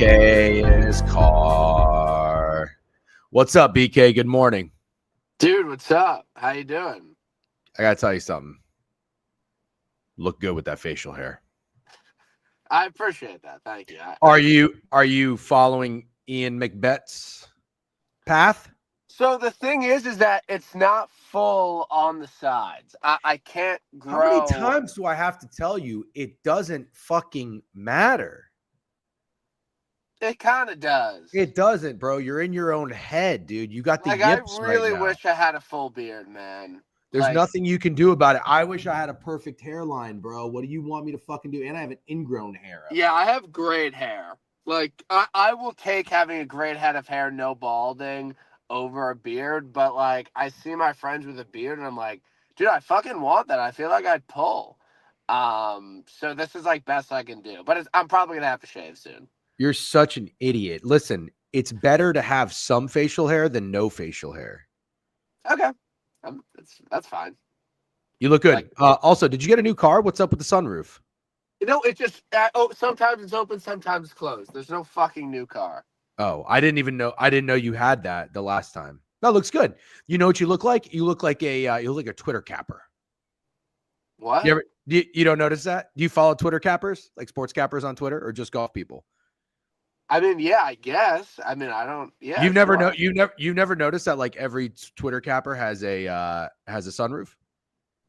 BK's car. What's up, BK? Good morning. Dude, what's up? How you doing? I gotta tell you something. Look good with that facial hair. I appreciate that. Thank you. Are you following Ian McBett's path? So the thing is that it's not full on the sides. I can't grow. How many times do I have to tell you it doesn't fucking matter? It kind of does. It doesn't, bro. You're in your own head, dude. You got the Like, yips I really right now. wish I had a full beard, man. There's Like, nothing you can do about it. I wish I had a perfect hairline, bro. What do you want me to fucking do? And I have an ingrown hair. Yeah, I have great hair. Like, I will take having a great head of hair, no balding, over a beard. But, like, I see my friends with a beard, and I'm like, dude, I fucking want that. I feel like I'd pull. So this is, like, best I can do. But I'm probably going to have to shave soon. You're such an idiot. Listen, it's better to have some facial hair than no facial hair. Okay. That's fine. You look good. Also, did you get a new car? What's up with the sunroof? You know, it just sometimes it's open, sometimes it's closed. There's no fucking new car. Oh, I didn't even know. I didn't know you had that the last time. That looks good. You know what you look like? You look like a Twitter capper. What? You don't notice that? Do you follow Twitter cappers, like sports cappers on Twitter, or just golf people? I mean, yeah, I guess. I mean, I don't. Yeah. You've never noticed that like every Twitter capper has a sunroof?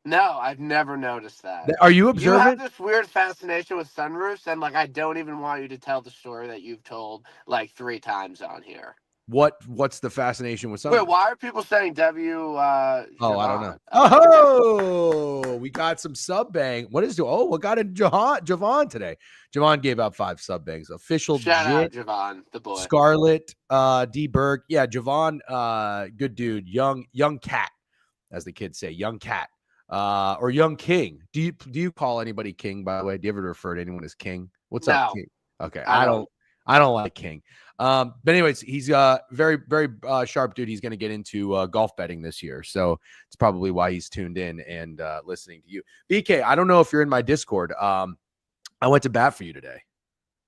No, I've never noticed that. Are you observant? You have this weird fascination with sunroofs, and like I don't even want you to tell the story that you've told like 3 times on here. What's the fascination with sunroofs? Wait, why are people saying W? I don't know. Oh, we got some sub bang. What got in Javon today? Javon gave out 5 sub bangs. Official shout out Javon, the boy. Scarlett, D Berg. Yeah, Javon, good dude. Young cat, as the kids say, young cat. Or young king. Do you call anybody king, by the way? Do you ever refer to anyone as king? What's up, king? Okay. I don't like king. But anyways, he's very, very sharp dude. He's going to get into golf betting this year. So it's probably why he's tuned in and listening to you. BK, I don't know if you're in my Discord. I went to bat for you today.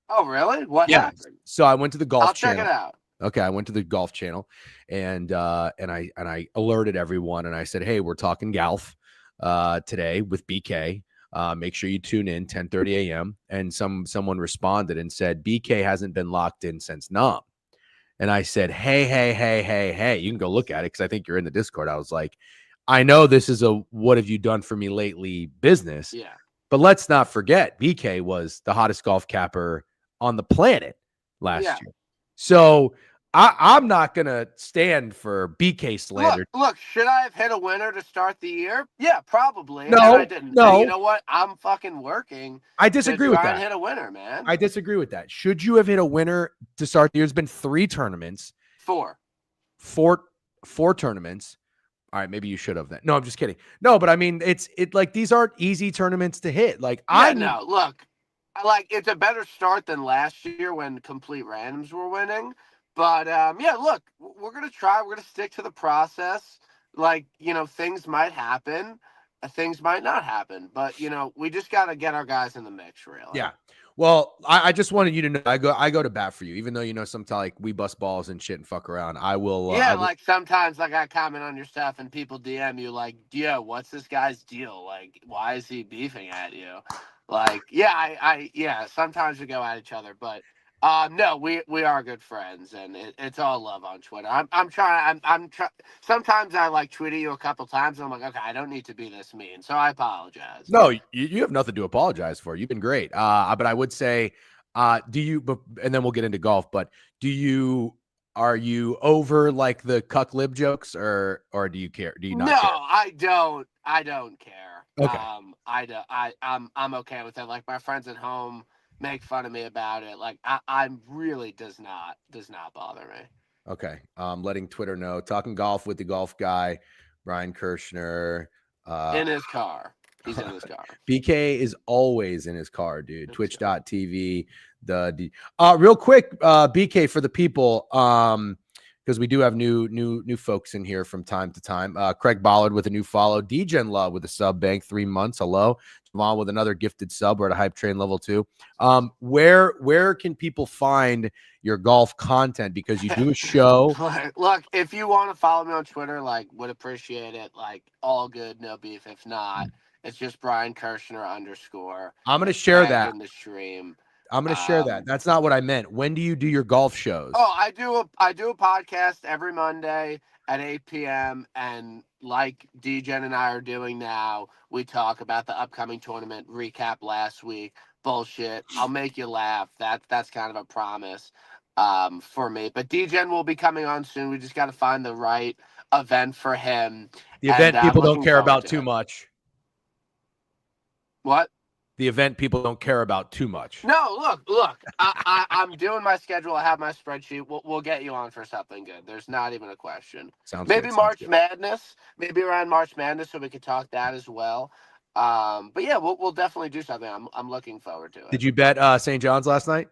Oh, really? What happened? So I went to the golf channel. I'll check it out. Okay, I went to the golf channel and I alerted everyone and I said, hey, we're talking golf today with BK. Make sure you tune in 10:30 a.m. And someone responded and said, BK hasn't been locked in since Nam. And I said, hey, you can go look at it because I think you're in the Discord. I was like, I know this is a what have you done for me lately business. Yeah. But let's not forget, BK was the hottest golf capper on the planet last year. So I'm not going to stand for BK slander. Look, should I have hit a winner to start the year? Yeah, probably. No, I didn't. No. And you know what? I'm fucking working. I disagree with that. And hit a winner, man. I disagree with that. Should you have hit a winner to start the year? There's been 3 tournaments. 4 tournaments. All right, maybe you should have that. No, I'm just kidding. No, but I mean, it's like these aren't easy tournaments to hit. Like look, it's a better start than last year when complete randoms were winning. But look, we're gonna try. We're gonna stick to the process. Like, things might happen, things might not happen. But we just gotta get our guys in the mix, really. Yeah. Well, I just wanted you to know I go to bat for you, even though sometimes like we bust balls and shit and fuck around. I will. Like sometimes like I comment on your stuff and people DM you like, "Yo, what's this guy's deal? Like, why is he beefing at you?" Like, sometimes we go at each other, but no, we are good friends, and it's all love on Twitter. I'm trying. Sometimes I like tweeted you a couple times, and I'm like, okay, I don't need to be this mean, so I apologize. No, you have nothing to apologize for. You've been great. But I would say, do you? And then we'll get into golf. But are you over like the cuck lib jokes, or do you care? Do you not? No, care? I don't care. Okay. I'm okay with it. Like my friends at home make fun of me about it. Like I'm really does not bother me. Okay. Letting Twitter know. Talking golf with the golf guy, Brian Kirshner. In his car. He's in his car. BK is always in his car, dude. Twitch.tv. Real quick, BK, for the people, because we do have new folks in here from time to time. Craig Bollard with a new follow. DGen Love with a sub bank 3 months. Hello. Javon with another gifted sub. We're at a hype train level 2. Where can people find your golf content? Because you do a show. Look, if you want to follow me on Twitter, like, would appreciate it. Like, all good, no beef. If not, it's just Brian Kirshner _ I'm going to share that. in the stream. I'm going to share that. That's not what I meant. When do you do your golf shows? Oh, I do a podcast every Monday at 8 p.m. And like DGen and I are doing now, we talk about the upcoming tournament, recap last week, bullshit. I'll make you laugh. That's kind of a promise for me. But DGen will be coming on soon. We just got to find the right event for him. The event people don't care about too much. What? The event people don't care about too much. No, look. I'm doing my schedule. I have my spreadsheet. We'll get you on for something good. There's not even a question. Maybe March Madness. Maybe around March Madness, so we could talk that as well. But yeah, we'll definitely do something. I'm looking forward to it. Did you bet St. John's last night?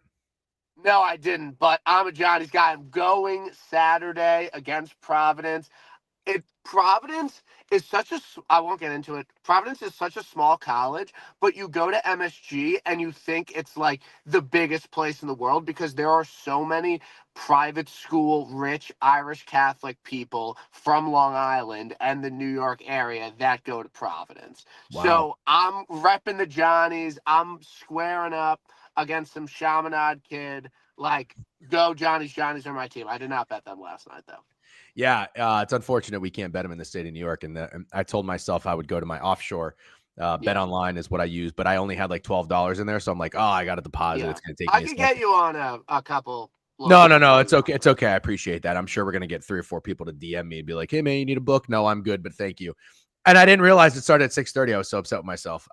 No, I didn't. But I'm a Johnny's guy. I'm going Saturday against Providence. Providence is I won't get into it. Providence is such a small college, but you go to MSG and you think it's like the biggest place in the world because there are so many private school, rich Irish Catholic people from Long Island and the New York area that go to Providence. Wow. So I'm repping the Johnnies. I'm squaring up against some Chaminade kid. Like, go Johnnies. Johnnies are my team. I did not bet them last night, though. Yeah, it's unfortunate we can't bet them in the state of New York. And I told myself I would go to my offshore. Bet online is what I use, but I only had like $12 in there. So I'm like, oh, I got a deposit. Yeah. It's going to take me I can get you on a couple. No. It's okay. It's okay. I appreciate that. I'm sure we're going to get 3 or 4 people to DM me and be like, hey, man, you need a book? No, I'm good, but thank you. And I didn't realize it started at 6:30. I was so upset with myself.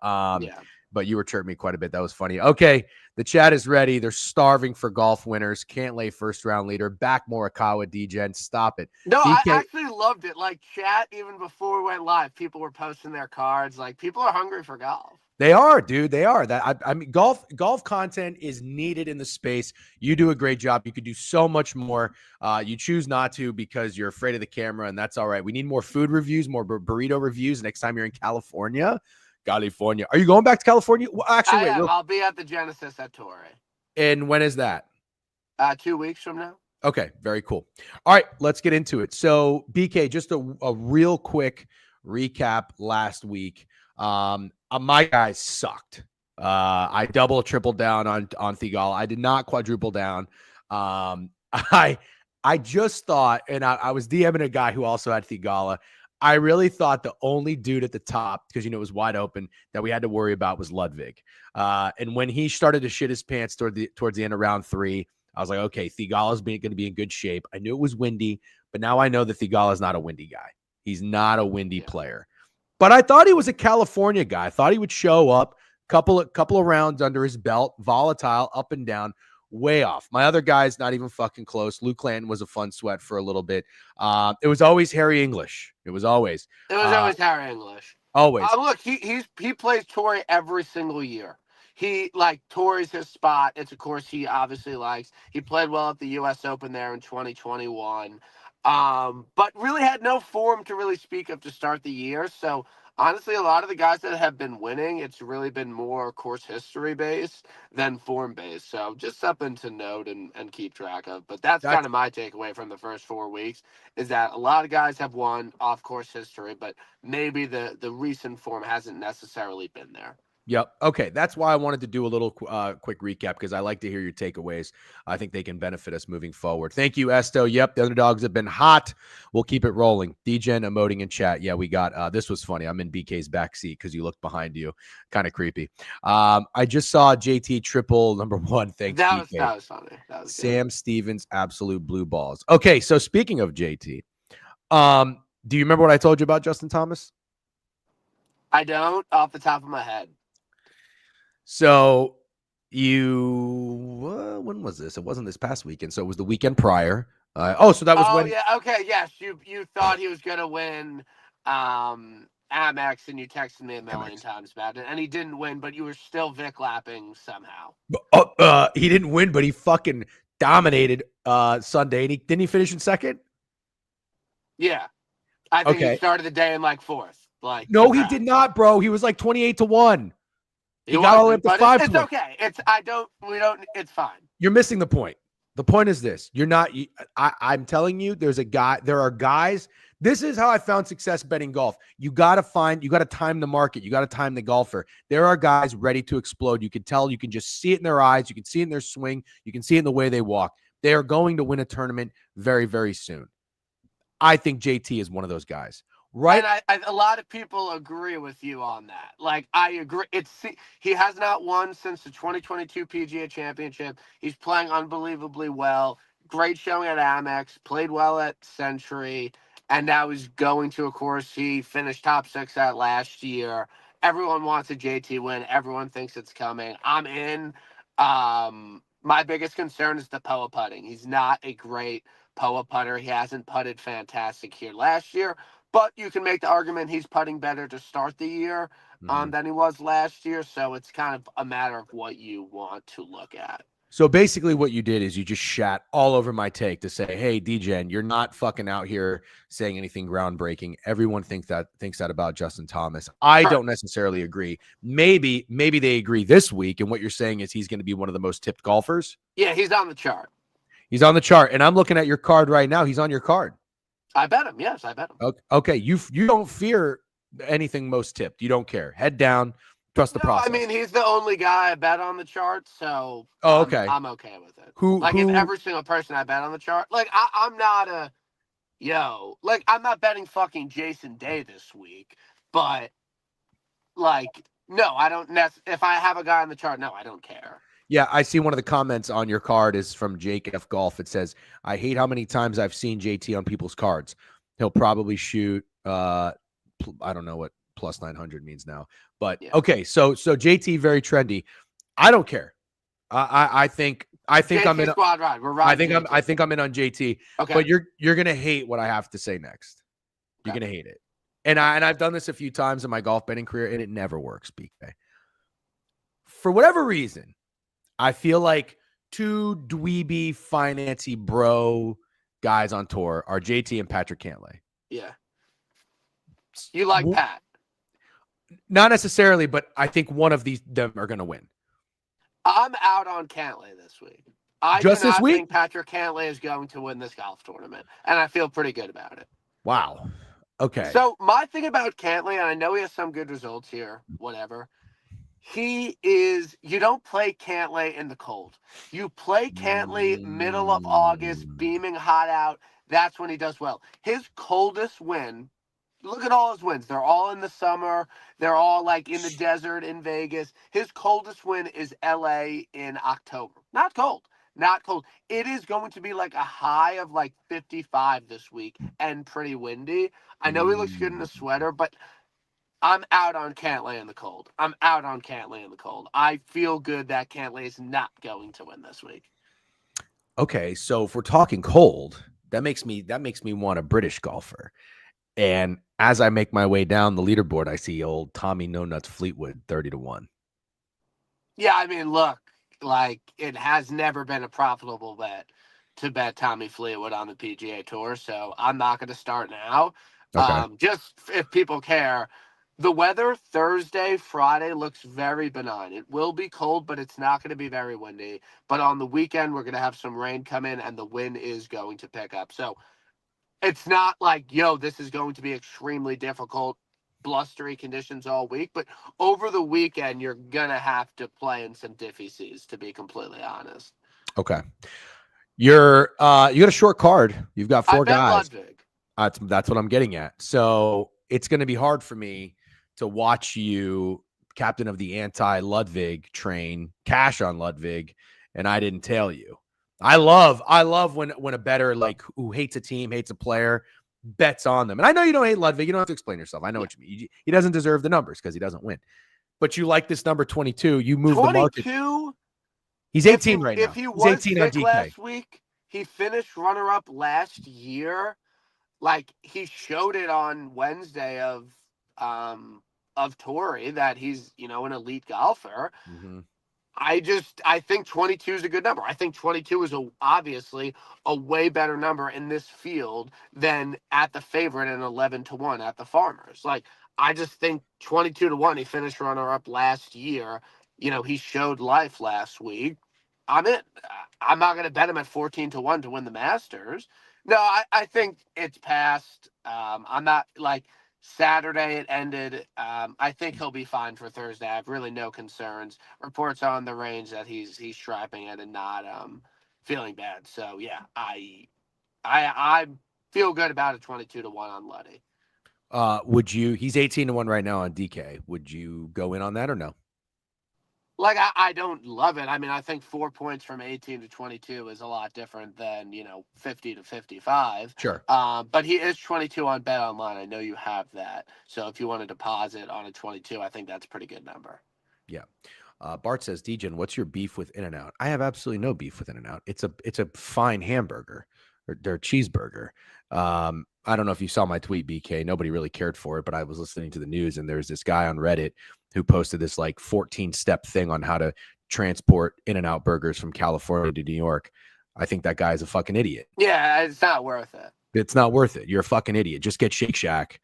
But you were chirping me quite a bit. That was funny. Okay, the chat is ready. They're starving for golf winners. Can't lay first round leader. Back Morikawa, DGen. Stop it. No, DK, I actually loved it. Like, chat, even before we went live, people were posting their cards. Like, people are hungry for golf. They are, dude. They are. I mean, golf content is needed in the space. You do a great job. You could do so much more. You choose not to because you're afraid of the camera, and that's all right. We need more food reviews, more burrito reviews next time you're in California. Are you going back to California? Well, actually, I'll be at the Genesis at Torrey. And when is that? 2 weeks from now. Okay, very cool. All right, let's get into it. So, BK, just a real quick recap last week. My guys sucked. I tripled down on Thigala. I did not quadruple down. I just thought, and I was DMing a guy who also had Thigala. I really thought the only dude at the top, because it was wide open, that we had to worry about was Ludwig. And when he started to shit his pants towards the end of round 3, I was like, okay, Thigala's going to be in good shape. I knew it was windy, but now I know that Thigala's not a windy guy. He's not a windy player. But I thought he was a California guy. I thought he would show up, couple of rounds under his belt, volatile, up and down. Way off. My other guy's not even fucking close. Luke Clanton was a fun sweat for a little bit. It was always Harry English. It was always Harry English. Always. Look, he plays Torrey every single year. Torrey's his spot. It's a course he obviously likes. He played well at the U.S. Open there in 2021. But really had no form to really speak of to start the year. So honestly, a lot of the guys that have been winning, it's really been more course history based than form based. So just something to note and keep track of. But that's kind of my takeaway from the first 4 weeks is that a lot of guys have won off course history, but maybe the recent form hasn't necessarily been there. Yep. Okay. That's why I wanted to do a little quick recap because I like to hear your takeaways. I think they can benefit us moving forward. Thank you, Esto. Yep. The underdogs have been hot. We'll keep it rolling. DGen emoting in chat. Yeah, we got this was funny. I'm in BK's backseat because you looked behind you. Kind of creepy. I just saw JT triple number 1. Thanks. That was funny. That was Sam good. Stevens, absolute blue balls. Okay. So speaking of JT, do you remember what I told you about Justin Thomas? I don't off the top of my head. So when was this? It wasn't this past weekend. So it was the weekend prior. So that was when. Yeah. Okay. Yes. You thought he was going to win Amex and you texted me a million times about it and he didn't win, but you were still Vic lapping somehow. He didn't win, but he fucking dominated Sunday. And didn't he finish in second? Yeah. I think he Okay. started the day in like fourth. Like, No, he did congrats. not, bro. He was like 28-1. He He got all the way wasn't, up to but 5 it's to 1. okay. It's fine. You're missing the point. The point is this. You're not, I'm telling you, there are guys. This is how I found success betting golf. You got to time the market. You got to time the golfer. There are guys ready to explode. You can tell, you can just see it in their eyes. You can see it in their swing. You can see it in the way they walk. They are going to win a tournament very, very soon. I think JT is one of those guys. Right? And a lot of people agree with you on that. Like, I agree. He has not won since the 2022 PGA Championship. He's playing unbelievably well. Great showing at Amex. Played well at Century, and now he's going to a course he finished top 6 at last year. Everyone wants a JT win. Everyone thinks it's coming. I'm in. My biggest concern is the POA putting. He's not a great POA putter. He hasn't putted fantastic here last year. But you can make the argument he's putting better to start the year than he was last year. So it's kind of a matter of what you want to look at. So basically what you did is you just shat all over my take to say, hey, DGen, you're not fucking out here saying anything groundbreaking. Everyone thinks that about Justin Thomas. I don't necessarily agree. Maybe they agree this week, and what you're saying is he's going to be one of the most tipped golfers. Yeah, he's on the chart. He's on the chart, and I'm looking at your card right now. He's on your card. I bet him. Yes, I bet him. Okay, you don't fear anything most tipped. You don't care. Head down. Trust the process. I mean, he's the only guy I bet on the chart, so okay. I'm okay with it. Who if every single person I bet on the chart, like I'm not I'm not betting fucking Jason Day this week, but like, no, I don't. If I have a guy on the chart, no, I don't care. Yeah, I see one of the comments on your card is from Jake F. Golf. It says, I hate how many times I've seen JT on people's cards. He'll probably shoot, I don't know what plus 900 means now. But, yeah. Okay, so JT, very trendy. I don't care. I think JT I'm in squad ride. We're riding. I think I'm in on JT. Okay. But you're gonna hate what I have to say next. You're gonna hate it. And I've done this a few times in my golf betting career, and it never works, BK. For whatever reason, I feel like two dweeby, financy bro guys on tour are JT and Patrick Cantlay. Yeah. You like Pat? Not necessarily, but I think one of them are going to win. I'm out on Cantlay this week. I do not think Patrick Cantlay is going to win this golf tournament, and I feel pretty good about it. Wow. Okay. So my thing about Cantlay, and I know he has some good results here, whatever. You don't play Cantlay in the cold. You play Cantlay middle of August, beaming hot out. That's when he does well. His coldest win, look at all his wins. They're all in the summer. They're all like in the desert in Vegas. His coldest win is LA in October. Not cold. Not cold. It is going to be like a high of like 55 this week and pretty windy. I know he looks good in a sweater, but I'm out on Cantlay in the cold. I feel good that Cantlay is not going to win this week. Okay, so if we're talking cold, that makes me want a British golfer. And as I make my way down the leaderboard, I see old Tommy No Nuts Fleetwood 30-1. Yeah, I mean, look, like it has never been a profitable bet to bet Tommy Fleetwood on the PGA Tour, so I'm not going to start now. Okay. Just if people care. The weather Thursday, Friday looks very benign. It will be cold, but it's not going to be very windy. But on the weekend, we're going to have some rain come in, and the wind is going to pick up. So it's not like, this is going to be extremely difficult, blustery conditions all week. But over the weekend, you're going to have to play in some diffy seas, to be completely honest. Okay. You got a short card. You've got 4 guys. Ludwig. That's what I'm getting at. So it's going to be hard for me to watch you, captain of the anti-Ludwig train, cash on Ludwig, and I didn't tell you. I love when a bettor like who hates a team, hates a player, bets on them. And I know you don't hate Ludwig. You don't have to explain yourself. I know what you mean. He doesn't deserve the numbers because he doesn't win. But you like this number 22. You move 22, the market. He's 18 right now. If he was 18 on DK. Last week, he finished runner-up last year. Like, he showed it on Wednesday of Torrey that he's, an elite golfer. Mm-hmm. I think 22 is a good number. I think 22 is obviously a way better number in this field than at the favorite and 11-1 at the Farmers. Like, I just think 22-1. He finished runner up last year. He showed life last week. I'm in. I'm not going to bet him at 14-1 to win the Masters. No, I think it's past. I'm not like Saturday it ended. I think he'll be fine for Thursday. I have really no concerns. Reports on the range that he's striping it and not feeling bad. So yeah, I feel good about a 22-1 on Luddy. Would you? He's 18-1 right now on DK. Would you go in on that or no? Like, I don't love it. I mean, I think 4 points from 18 to 22 is a lot different than 50 to 55. Sure. But he is 22 on Bet Online. I know you have that. So if you want to deposit on a 22, I think that's a pretty good number. Yeah. Bart says, Degen, what's your beef with In-N-Out? I have absolutely no beef with In-N-Out. It's a fine hamburger or cheeseburger. I don't know if you saw my tweet, BK. Nobody really cared for it, but I was listening to the news and there's this guy on Reddit who posted this like 14-step thing on how to transport In-N-Out burgers from California to New York. I think that guy is a fucking idiot. Yeah, it's not worth it. It's not worth it. You're a fucking idiot. Just get Shake Shack.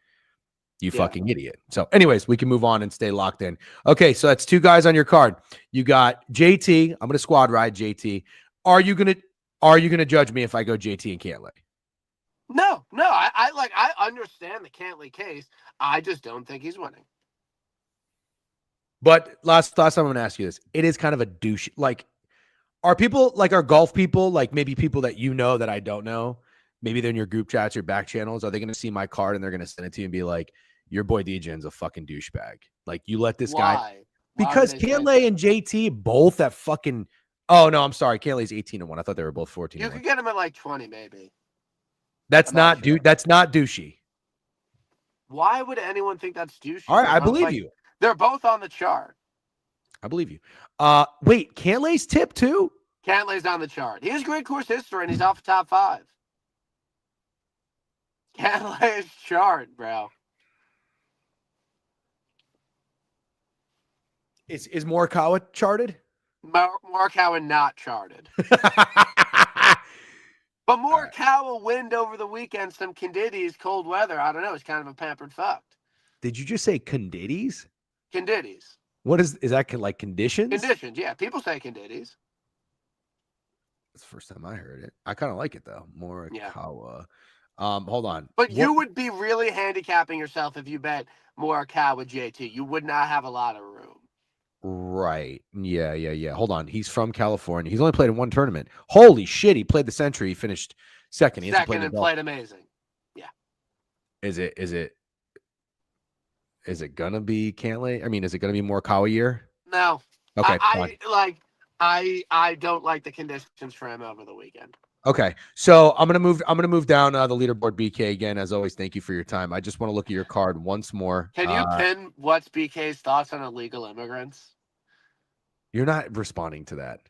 You fucking idiot. So anyways, we can move on and stay locked in. Okay, so that's two guys on your card. You got JT. I'm going to squad ride JT. Are you going to judge me if I go JT and Cantlay? No. I understand the Cantlay case. I just don't think he's winning. But last time I'm going to ask you this. It is kind of a douche. Like, are people like our golf people, like maybe people that you know that I don't know, maybe they're in your group chats or back channels, are they going to see my card and they're going to send it to you and be like, your boy Degen's a fucking douchebag. Like, you let this guy. Because Cantlay and JT both at fucking. Oh, no, I'm sorry. Cantlay's 18-1. I thought they were both 14-1. You could get him at like 20, maybe. That's not That's not douchey. Why would anyone think that's douchey? All right, I believe you. They're both on the chart. I believe you. Wait, Cantlay's tip too? Cantlay's on the chart. He has great course history and he's off the top 5. Cantlay's chart, bro. Is Morikawa charted? Morikawa not charted. But Morikawa wind over the weekend, some Conditties, cold weather. I don't know. It's kind of a pampered fuck. Did you just say Conditties? Conditties. What is that like conditions? Conditions, yeah. People say Conditties. That's the first time I heard it. I kind of like it though. Morikawa. Yeah. Hold on. But you would be really handicapping yourself if you bet Morikawa JT. You would not have a lot of room. Right. Yeah. Hold on. He's from California. He's only played in one tournament. Holy shit. He played the Century. He finished second. He played amazing. Yeah. Is it gonna be Cantlay? I mean, is it gonna be Morikawa year? No. Okay. I don't like the conditions for him over the weekend. Okay, so I'm gonna move down the leaderboard. BK, again, as always, thank you for your time. I just want to look at your card once more. Can you pin what's BK's thoughts on illegal immigrants? You're not responding to that.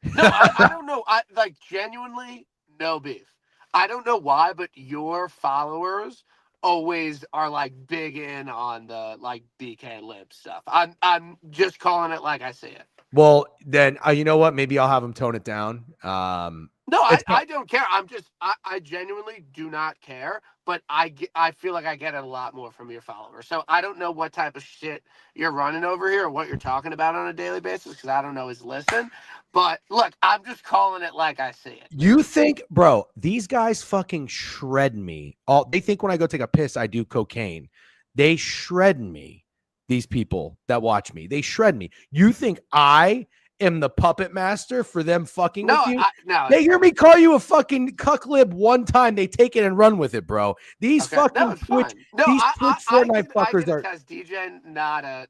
No, I don't know. I like genuinely no beef. I don't know why, but your followers always are like big in on the like BK lib stuff. I'm just calling it like I see it. Well, then you know what? Maybe I'll have him tone it down. No, I don't care. I genuinely do not care, but I feel like I get it a lot more from your followers. So I don't know what type of shit you're running over here or what you're talking about on a daily basis because I don't know his listen. But look, I'm just calling it like I see it. You think, bro, these guys fucking shred me. They think when I go take a piss, I do cocaine. They shred me. These people that watch me, they shred me. You think I am the puppet master for them fucking with you? No. They hear me call you a fucking cuck lib one time. They take it and run with it, bro. These fucking Twitch, these Twitch Fortnite fuckers are. Because DJ not a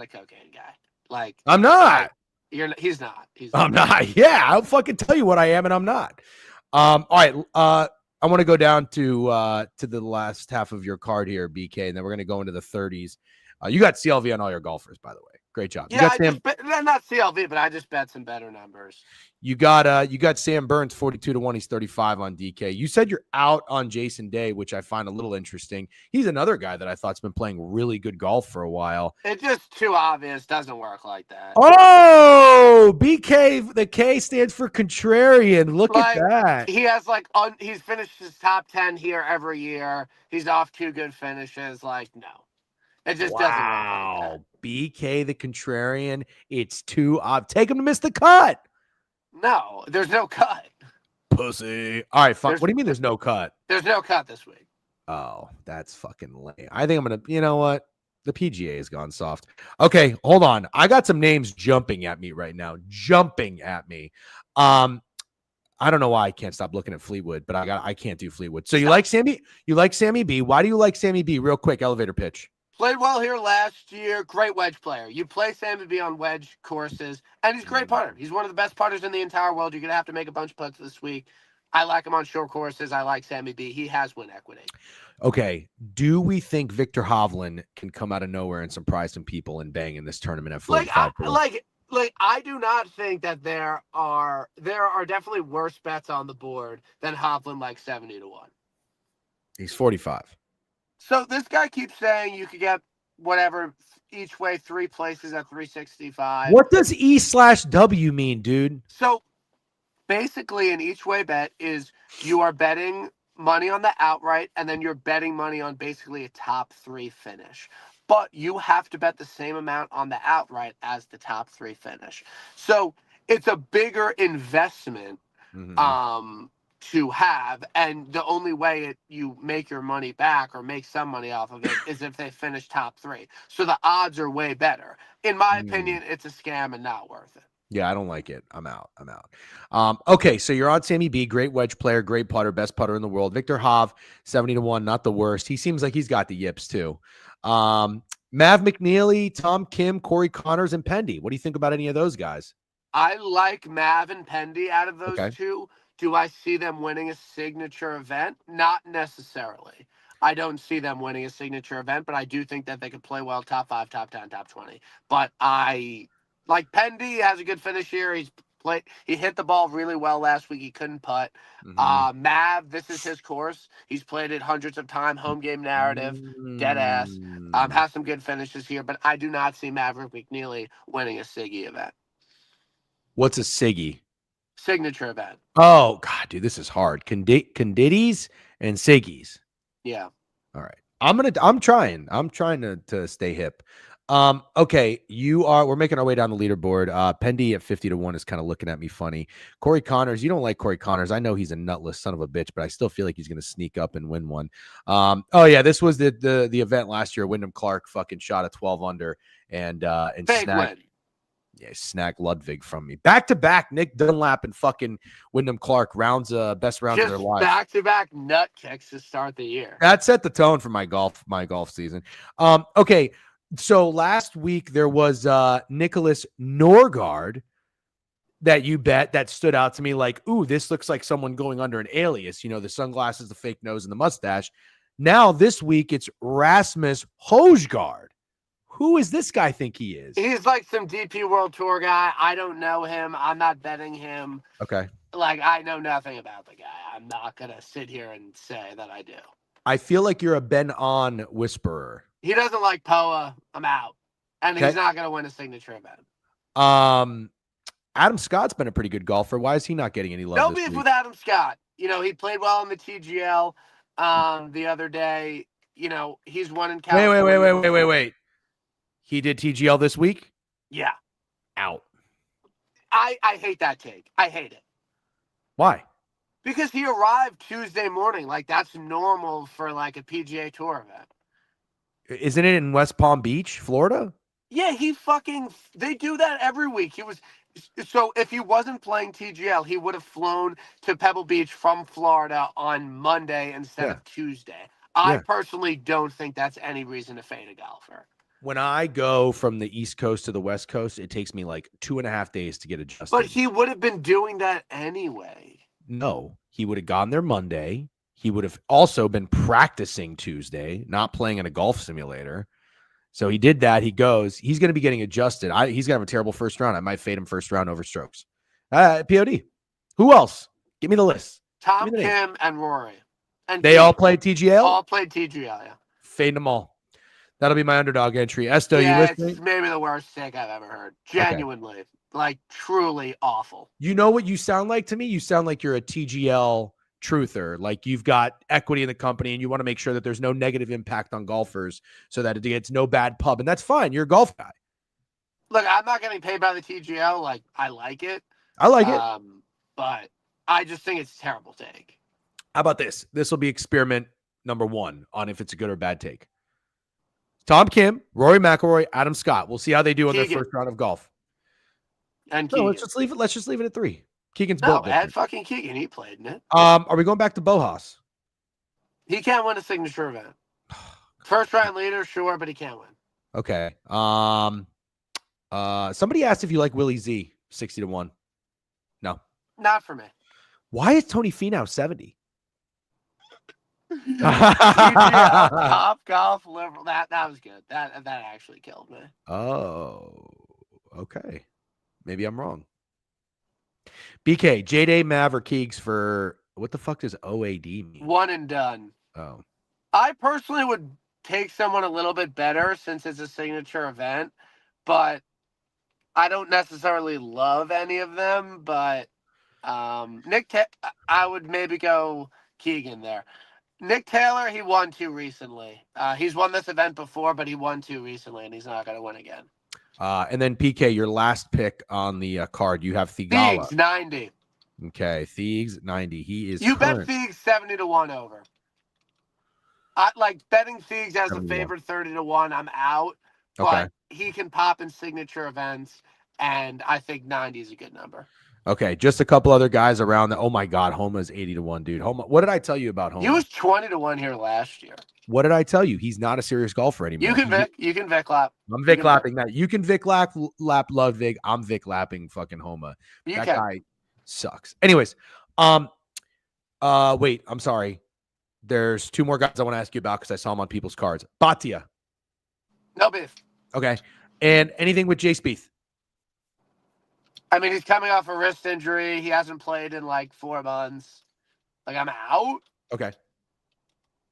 cocaine guy. Like I'm not. He's not. I'm not. Yeah, I'll fucking tell you what I am, and I'm not. All right. I want to go down to the last half of your card here, BK, and then we're gonna go into the 30s. You got CLV on all your golfers, by the way. Great job. You Yeah, got I Sam. just bet, not CLV, but I just bet some better numbers. You got Sam Burns 42-1. He's 35 on DK. You said you're out on Jason Day, which I find a little interesting. He's another guy that I thought's been playing really good golf for a while. It's just too obvious. Doesn't work like that. Oh, BK. The K stands for contrarian. Look at that. He has he's finished his top 10 here every year. He's off 2 good finishes. Like, no, it just doesn't work like that. BK the contrarian. It's too odd. Take him to miss the cut. No, there's no cut. Pussy. All right, fine. What do you mean there's no cut? There's no cut this week. Oh, that's fucking lame. I think I'm going to, you know what? The PGA has gone soft. Okay, hold on. I got some names jumping at me right now. Jumping at me. I don't know why I can't stop looking at Fleetwood, but I can't do Fleetwood. So you like Sammy B. Why do you like Sammy B? Real quick, elevator pitch. Played well here last year. Great wedge player. You play Sammy B on wedge courses, and he's a great putter. He's one of the best putters in the entire world. You're going to have to make a bunch of putts this week. I like him on short courses. I like Sammy B. He has win equity. Okay. Do we think Victor Hovland can come out of nowhere and surprise some people and bang in this tournament at 45? I do not think that there are definitely worse bets on the board than Hovland, like 70-1. He's 45. So this guy keeps saying you could get whatever each way 3 places at 365. What does E/W mean, dude? So basically, an each way bet is you are betting money on the outright, and then you're betting money on basically a top 3 finish. But you have to bet the same amount on the outright as the top 3 finish. So it's a bigger investment to have, and the only way you make your money back or make some money off of it is if they finish top 3. So the odds are way better. In my opinion, it's a scam and not worth it. Yeah, I don't like it. I'm out. Okay, so you're on Sammy B. Great wedge player, great putter, best putter in the world. Victor Hov, 70-1, not the worst. He seems like he's got the yips too. Mav McNeely, Tom Kim, Corey Connors, and Pendy. What do you think about any of those guys? I like Mav and Pendy out of those two. Do I see them winning a signature event? Not necessarily. I don't see them winning a signature event, but I do think that they could play well top 5, top 10, top 20. But I like Pendy has a good finish here. He hit the ball really well last week. He couldn't putt. Mav, this is his course. He's played it hundreds of times. Home game narrative, dead ass. Has some good finishes here, but I do not see Maverick McNeely winning a Siggy event. What's a Siggy? Signature event. Oh God, dude, this is hard. Conditties and Siggies. Yeah. All right. I'm trying to stay hip. Okay, we're making our way down the leaderboard. Pendy at 50-1 is kind of looking at me funny. Corey Connors, you don't like Corey Connors. I know he's a nutless son of a bitch, but I still feel like he's gonna sneak up and win one. Oh yeah, this was the event last year. Wyndham Clark fucking shot a 12 under and snagged Ludwig from me. Back to back, Nick Dunlap and fucking Wyndham Clark best rounds of their lives. Back to back nut kicks to start the year. That set the tone for my golf season. Okay. So last week there was Nicholas Norgard that you bet that stood out to me like, ooh, this looks like someone going under an alias, the sunglasses, the fake nose, and the mustache. Now this week it's Rasmus Højgaard. Who is this guy think he is? He's like some DP World Tour guy. I don't know him. I'm not betting him. Okay. Like, I know nothing about the guy. I'm not going to sit here and say that I do. I feel like you're a Ben On whisperer. He doesn't like POA. I'm out. And he's not going to win a signature event. Adam Scott's been a pretty good golfer. Why is he not getting any love No this beef week? with Adam Scott. He played well in the TGL the other day. He's won in California. Wait. He did TGL this week? Yeah. Out. I hate that take. I hate it. Why? Because he arrived Tuesday morning. Like, that's normal for, like, a PGA Tour event. Isn't it in West Palm Beach, Florida? Yeah, they do that every week. So if he wasn't playing TGL, he would have flown to Pebble Beach from Florida on Monday instead of Tuesday. I personally don't think that's any reason to fade a golfer. When I go from the East Coast to the West Coast, it takes me like 2.5 days to get adjusted. But he would have been doing that anyway. No, he would have gone there Monday. He would have also been practicing Tuesday, not playing in a golf simulator. So he did that. He goes. He's going to be getting adjusted. He's going to have a terrible first round. I might fade him first round over Strokes. POD. Who else? Give me the list. Tom Kim and Rory. And they all played TGL? All played TGL, yeah. Fading them all. That'll be my underdog entry. Esto, you listening? It's maybe the worst take I've ever heard. Genuinely. Okay. Like, truly awful. You know what you sound like to me? You sound like you're a TGL truther. Like you've got equity in the company and you want to make sure that there's no negative impact on golfers so that it gets no bad pub. And that's fine. You're a golf guy. Look, I'm not getting paid by the TGL. Like, I like it. I like it. But I just think it's a terrible take. How about this? This will be experiment number 1 on if it's a good or bad take. Tom Kim, Rory McIlroy, Adam Scott. We'll see how they do on their first round of golf. And no, let's just leave it. Let's just leave it at 3. Keegan's built. Had fucking Keegan. He played in it. Are we going back to Bojas? He can't win a signature event. First round leader, sure, but he can't win. Okay. Somebody asked if you like Willie Z, 60-1. No. Not for me. Why is Tony Finau 70? Top golf liberal. That was good. That actually killed me. Oh, okay. Maybe I'm wrong. BK, J-Day, Mav, or Keegs for what the fuck does OAD mean? One and done. Oh. I personally would take someone a little bit better since it's a signature event, but I don't necessarily love any of them. But I would maybe go Keegan there. Nick Taylor, he won 2 recently. He's won this event before, but he won 2 recently, and he's not going to win again. And then PK, your last pick on the card, you have Thigala. Thiegs, 90. Okay, Thiegs, 90. He is You bet Thiegs 70-1 over. I like betting Thiegs as a favorite 30-1. I'm out, but he can pop in signature events, and I think 90 is a good number. Okay, just a couple other guys around. Oh my God, Homa's 80-1, dude. Homa, what did I tell you about Homa? He was 20-1 here last year. What did I tell you? He's not a serious golfer anymore. You can Vic lap. I'm Vic lapping that. You can Vic lap Ludwig. I'm Vic lapping fucking Homa. That guy sucks. Anyways, wait, I'm sorry. There's 2 more guys I want to ask you about because I saw them on people's cards. Bhatia. No beef. Okay. And anything with Jay Spieth? I mean, he's coming off a wrist injury. He hasn't played in like 4 months. Like, I'm out. Okay.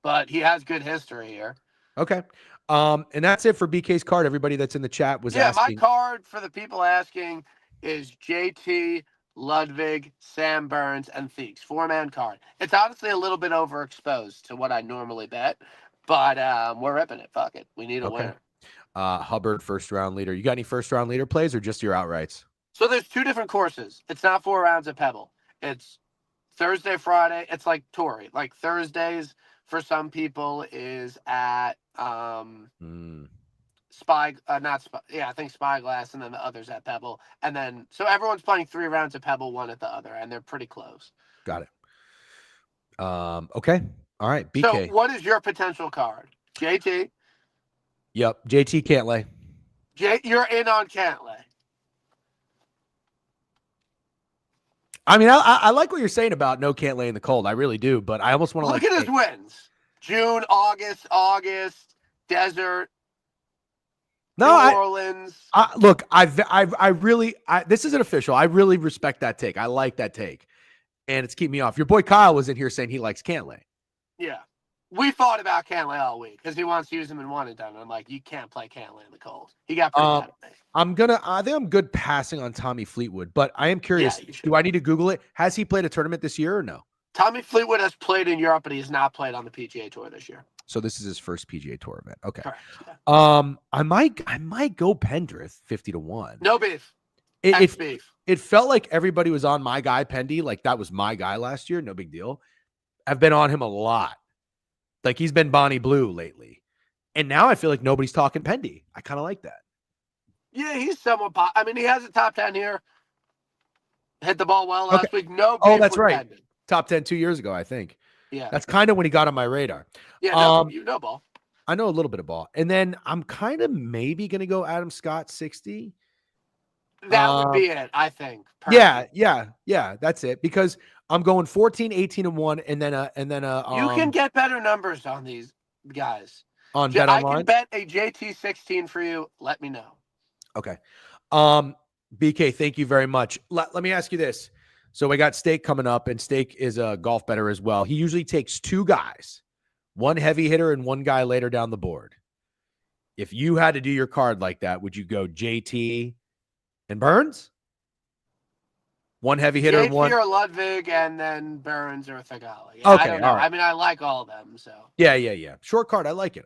But he has good history here. Okay. And that's it for BK's card. Everybody that's in the chat was asking. My card for the people asking is JT, Ludwig, Sam Burns, and Thiegs. 4-man card. It's honestly a little bit overexposed to what I normally bet, but we're ripping it. Fuck it. We need a winner. Hubbard, first round leader. You got any first round leader plays or just your outrights? So there's 2 different courses. It's not 4 rounds at Pebble. It's Thursday, Friday. It's like Torrey. Like Thursdays for some people is at I think Spyglass, and then the others at Pebble. And then so everyone's playing 3 rounds at Pebble, 1 at the other, and they're pretty close. Got it. Okay. All right. BK. So what is your potential card? JT? Yep. JT Cantlay. You're in on Cantlay. I mean, I like what you're saying about no Cantlay in the cold. I really do, but I almost want to look at his wins. June, August, desert. New Orleans. Look, I really this isn't official. I really respect that take. I like that take, and it's keeping me off. Your boy Kyle was in here saying he likes Cantlay. Yeah, we thought about Cantlay all week because he wants to use him in 1 and done. I'm like, you can't play Cantlay in the cold. He got pretty mad at me. I think I'm good passing on Tommy Fleetwood, but I am curious. Do I need to Google it? Has he played a tournament this year or no? Tommy Fleetwood has played in Europe, but he has not played on the PGA Tour this year. So this is his first PGA Tour event. Okay. Correct, yeah. I might go Pendrith 50-1. No beef. It felt like everybody was on my guy Pendy. Like that was my guy last year. No big deal. I've been on him a lot. Like he's been Bonnie Blue lately. And now I feel like nobody's talking Pendy. I kind of like that. Yeah, he's somewhat I mean, he has a top 10 here. Hit the ball well last week. No beef. Oh, that's right. Pendy. Top 10 2 years ago, I think. Yeah. That's kind of when he got on my radar. Yeah, you know ball. I know a little bit of ball. And then I'm kind of maybe going to go Adam Scott 60. That would be it, I think. Perfect. Yeah. That's it. Because I'm going 14, 18-1, and then you can get better numbers on these guys. on Bet I can Online? bet a JT16 for you. Let me know. Okay. BK, thank you very much. Let me ask you this. So we got Steak coming up, and Steak is a golf bettor as well. He usually takes two guys, one heavy hitter and one guy later down the board. If you had to do your card like that, would you go JT and Burns? One heavy hitter and JT one. or Ludwig, and then Burns or Thagala. Yeah, Okay, I don't know. all right. I mean, I like all of them. So Yeah. Short card. I like it.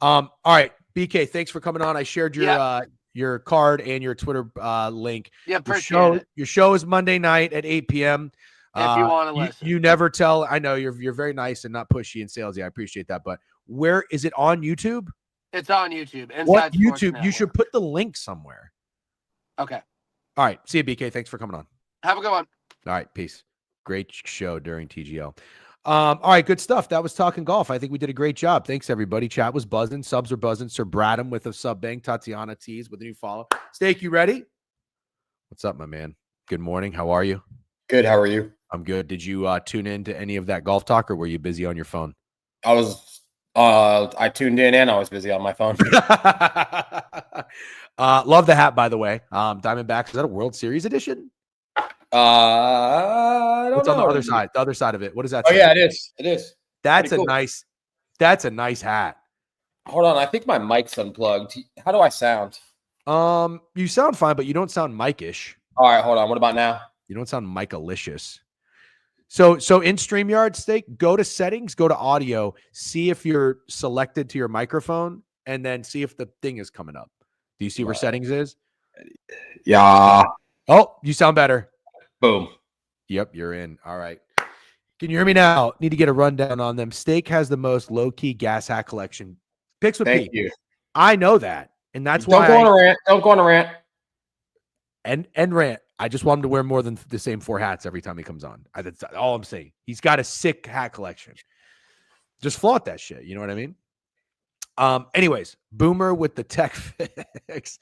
All right, BK, thanks for coming on. I shared your card and your Twitter link. Yeah, appreciate it. Your show is Monday night at 8 p.m. If you want to listen. You never tell. I know you're very nice and not pushy and salesy. I appreciate that. But where is it on YouTube? It's on YouTube. What YouTube? You should put the link somewhere. Okay. All right. See you, BK. Thanks for coming on. Have a good one. All right. Peace. Great show during TGL. All right. Good stuff. That was Talking Golf. I think we did a great job. Thanks, everybody. Chat was buzzing. Subs were buzzing. Sir Bradham with a sub bang. Tatiana Tees with a new follow. Steak, you ready? What's up, my man? Good morning. How are you? Good. How are you? I'm good. Did you tune in to any of that golf talk, or were you busy on your phone? I tuned in and I was busy on my phone. Love the hat, by the way. Diamondback, is that a World Series edition? I don't What's know. on the other side? The other side of it. What does that Oh, say? yeah, it is. It is. That's Pretty a cool. That's a nice hat. Hold on. I think my mic's unplugged. How do I sound? You sound fine, but you don't sound Mike-ish. All right, hold on. What about now? You don't sound Mike-alicious. So in StreamYard, Steak, go to settings, go to audio, see if you're selected to your microphone, and then see if the thing is coming up. Do you see where settings is? Yeah. Oh, you sound better. Boom. Yep, you're in. All right. Can you hear me now? Need to get a rundown on them. Steak has the most low-key gas hat collection. Picks with Thank Pete. you. I know that. And that's Don't why go on a rant. Don't go on a rant. And rant. I just want him to wear more than the same 4 hats every time he comes on. That's all I'm saying. He's got a sick hat collection. Just flaunt that shit. You know what I mean? Anyways, Boomer with the tech fix.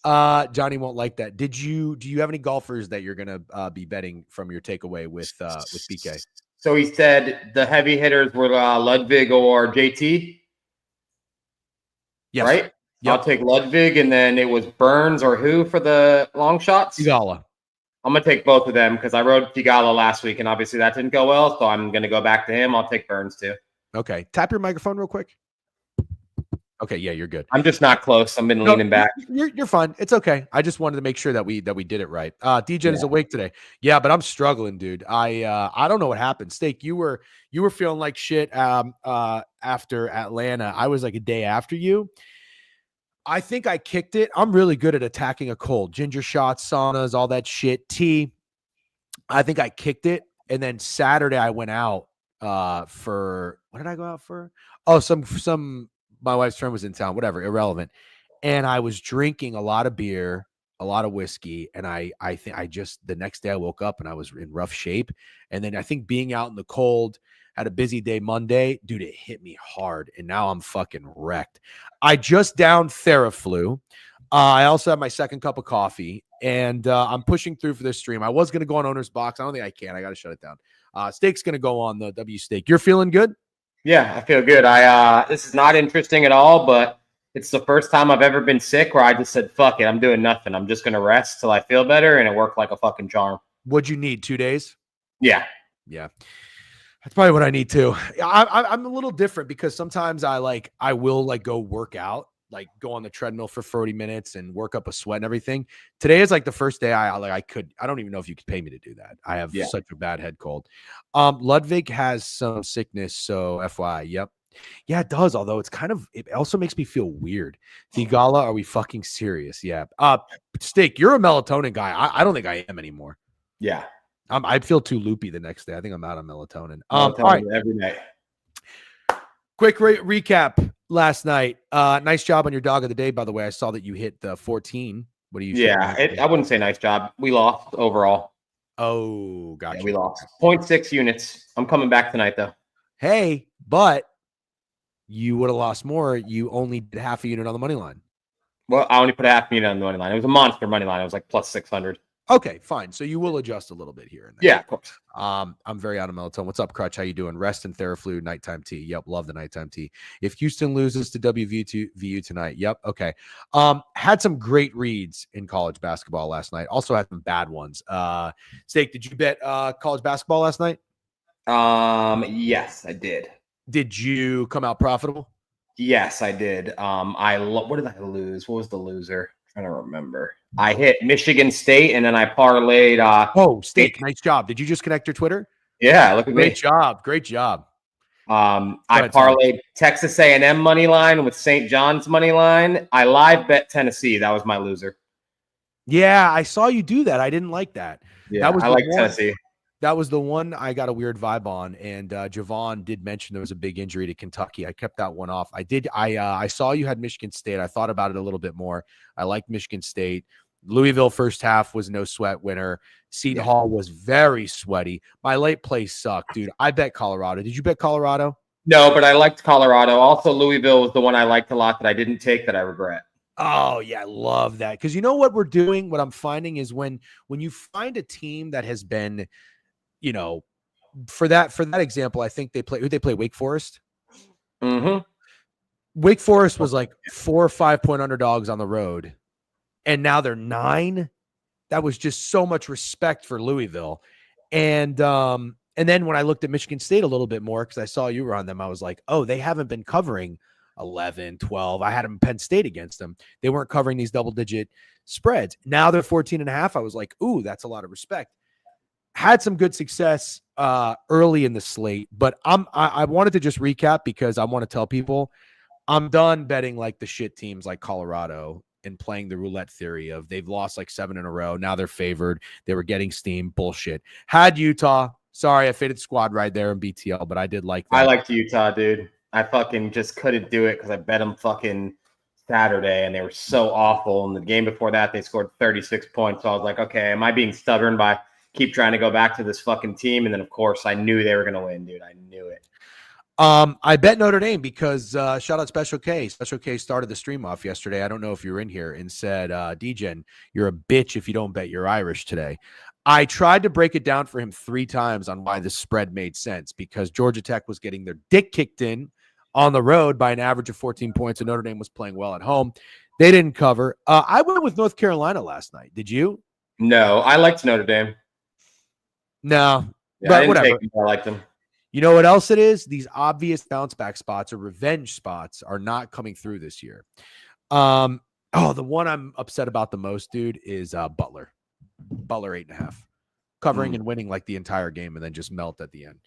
Johnny won't like that. Do you have any golfers that you're gonna be betting from your takeaway with BK? So he said the heavy hitters were Ludwig or JT. Yes. Right? Yep. I'll take Ludwig, and then it was Burns or who for the long shots? Igala. I'm going to take both of them because I rode Tigala last week, and obviously that didn't go well, so I'm going to go back to him. I'll take Burns too. Okay. Tap your microphone real quick. Okay, yeah, you're good. I'm just not close. I've been leaning back. You're fine. It's okay. I just wanted to make sure that we did it right. DJ is awake today. Yeah, but I'm struggling, dude. I don't know what happened. Steak, you were feeling like shit after Atlanta. I was like a day after you. I think I kicked it. I'm really good at attacking a cold. Ginger shots, saunas, all that shit. Tea. I think I kicked it. And then Saturday I went out for, what did I go out for? Oh, some my wife's friend was in town, whatever, irrelevant. And I was drinking a lot of beer, a lot of whiskey. And I think the next day I woke up and I was in rough shape. And then I think being out in the cold, had a busy day Monday, dude, it hit me hard. And now I'm fucking wrecked. I just downed Theraflu. I also have my second cup of coffee, and I'm pushing through for this stream. I was going to go on Owner's Box. I don't think I can. I got to shut it down. Steak's going to go on the W Steak. You're feeling good? Yeah, I feel good. This is not interesting at all, but it's the first time I've ever been sick where I just said, fuck it, I'm doing nothing. I'm just going to rest till I feel better, and it worked like a fucking charm. What'd you need, 2 days? Yeah. That's probably what I need too. I'm a little different because sometimes I will go work out, like go on the treadmill for 30 minutes and work up a sweat and everything. Today is like the first day I don't even know if you could pay me to do that. I have such a bad head cold. Ludwig has some sickness, so FYI. Yep. Yeah, it does. Although it also makes me feel weird. Thigala, are we fucking serious? Yeah. Steak, you're a melatonin guy. I don't think I am anymore. Yeah. I feel too loopy the next day. I think I'm out on melatonin. All right. Every night. Quick recap last night. Nice job on your dog of the day, by the way. I saw that you hit the 14. What do you? Yeah, I wouldn't say nice job. We lost overall. Oh, gotcha. Yeah, we lost 0.6 units. I'm coming back tonight, though. Hey, but you would have lost more. You only did half a unit on the money line. Well, I only put half a unit on the money line. It was a monster money line. It was like plus 600. Okay, fine. So you will adjust a little bit here and there. Yeah, of course. I'm very out of melatonin. What's up, Crutch? How you doing? Rest and Theraflu, nighttime tea. Yep, love the nighttime tea. If Houston loses to WVU tonight, yep, okay. Had some great reads in college basketball last night. Also had some bad ones. Steak, did you bet college basketball last night? Yes, I did. Did you come out profitable? Yes, I did. What did I lose? What was the loser? I'm trying to remember. I hit Michigan State, and then I parlayed. Steak, nice job. Did you just connect your Twitter? Yeah, look at me. Great job. Great job. I parlayed Texas A&M money line with St. John's money line. I live bet Tennessee. That was my loser. Yeah, I saw you do that. I didn't like that. Yeah, I like Tennessee. That was the one I got a weird vibe on. And Javon did mention there was a big injury to Kentucky. I kept that one off. I saw you had Michigan State. I thought about it a little bit more. I liked Michigan State. Louisville first half was no sweat winner. Seton Hall was very sweaty. My late play sucked, dude. I bet Colorado. Did you bet Colorado? No, but I liked Colorado. Also, Louisville was the one I liked a lot that I didn't take that I regret. Oh, yeah, I love that. Because you know what we're doing? What I'm finding is when you find a team that has been, you know, for that example, I think they play Wake Forest. Mm-hmm. Wake Forest was like 4 or 5 point underdogs on the road, and now they're 9. That was just so much respect for Louisville. And then when I looked at Michigan State a little bit more, because I saw you were on them, I was like, oh, they haven't been covering 11, 12. I had them in Penn State against them. They weren't covering these double-digit spreads. Now they're 14.5. I was like, ooh, that's a lot of respect. Had some good success early in the slate, but I wanted to just recap because I want to tell people I'm done betting like the shit teams like Colorado and playing the roulette theory of they've lost like 7 in a row. Now they're favored. They were getting steam. Bullshit. Had Utah. Sorry, I faded squad right there in BTL, but I did like that. I liked Utah, dude. I fucking just couldn't do it because I bet them fucking Saturday and they were so awful. And the game before that, they scored 36 points. So I was like, okay, am I being stubborn by keep trying to go back to this fucking team? And then, of course, I knew they were going to win, dude. I knew it. I bet Notre Dame because shout out Special K. Special K started the stream off yesterday. I don't know if you were in here and said, DGen, you're a bitch if you don't bet you're Irish today. I tried to break it down for him 3 times on why the spread made sense because Georgia Tech was getting their dick kicked in on the road by an average of 14 points and Notre Dame was playing well at home. They didn't cover. I went with North Carolina last night. Did you? No, I liked Notre Dame. No, yeah, but I didn't whatever. Take them, I liked them. You know what else it is? These obvious bounce back spots or revenge spots are not coming through this year. The one I'm upset about the most, dude, is Butler. Butler 8.5. Covering and winning like the entire game and then just melt at the end.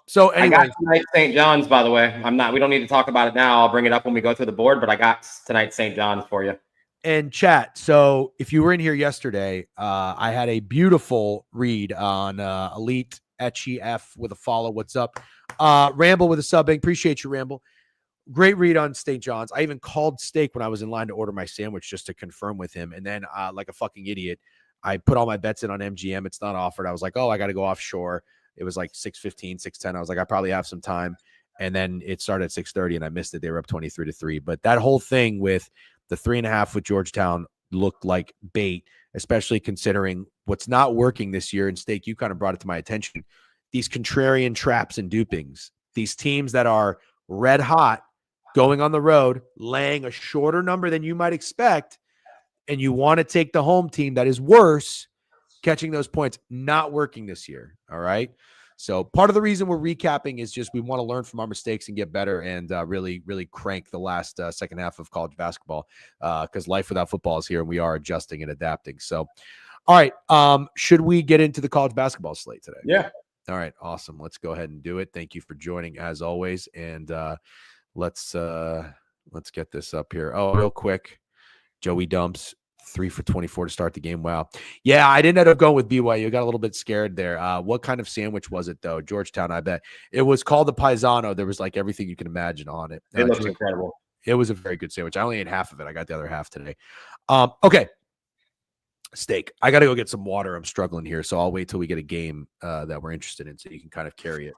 So anyway. I got tonight St. John's, by the way. We don't need to talk about it now. I'll bring it up when we go through the board, but I got tonight St. John's for you. And chat. So if you were in here yesterday, I had a beautiful read on Elite F with a follow. What's up? Ramble with a subbing. Appreciate you, Ramble. Great read on St. John's. I even called Steak when I was in line to order my sandwich just to confirm with him. And then like a fucking idiot, I put all my bets in on MGM. It's not offered. I was like, oh, I got to go offshore. It was like 6:15, 6:10. I was like, I probably have some time. And then it started at 6:30 and I missed it. They were up 23-3. But that whole thing with the 3.5 with Georgetown looked like bait, especially considering what's not working this year. And Steak, you kind of brought it to my attention. These contrarian traps and dupings, these teams that are red hot, going on the road, laying a shorter number than you might expect, and you want to take the home team that is worse, catching those points, not working this year. All right. So part of the reason we're recapping is just we want to learn from our mistakes and get better and really, really crank the last second half of college basketball because life without football is here and we are adjusting and adapting. So, all right. Should we get into the college basketball slate today? Yeah. All right. Awesome. Let's go ahead and do it. Thank you for joining as always. And let's get this up here. Oh, real quick. Joey Dumps. 3 for 24 to start the game. Wow. Yeah, I didn't end up going with BYU. Got a little bit scared there. What kind of sandwich was it, though? Georgetown, I bet. It was called the Paisano. There was like everything you can imagine on it. It looks incredible. It was a very good sandwich. I only ate half of it. I got the other half today. Okay. Steak. I got to go get some water. I'm struggling here, so I'll wait till we get a game that we're interested in so you can kind of carry it.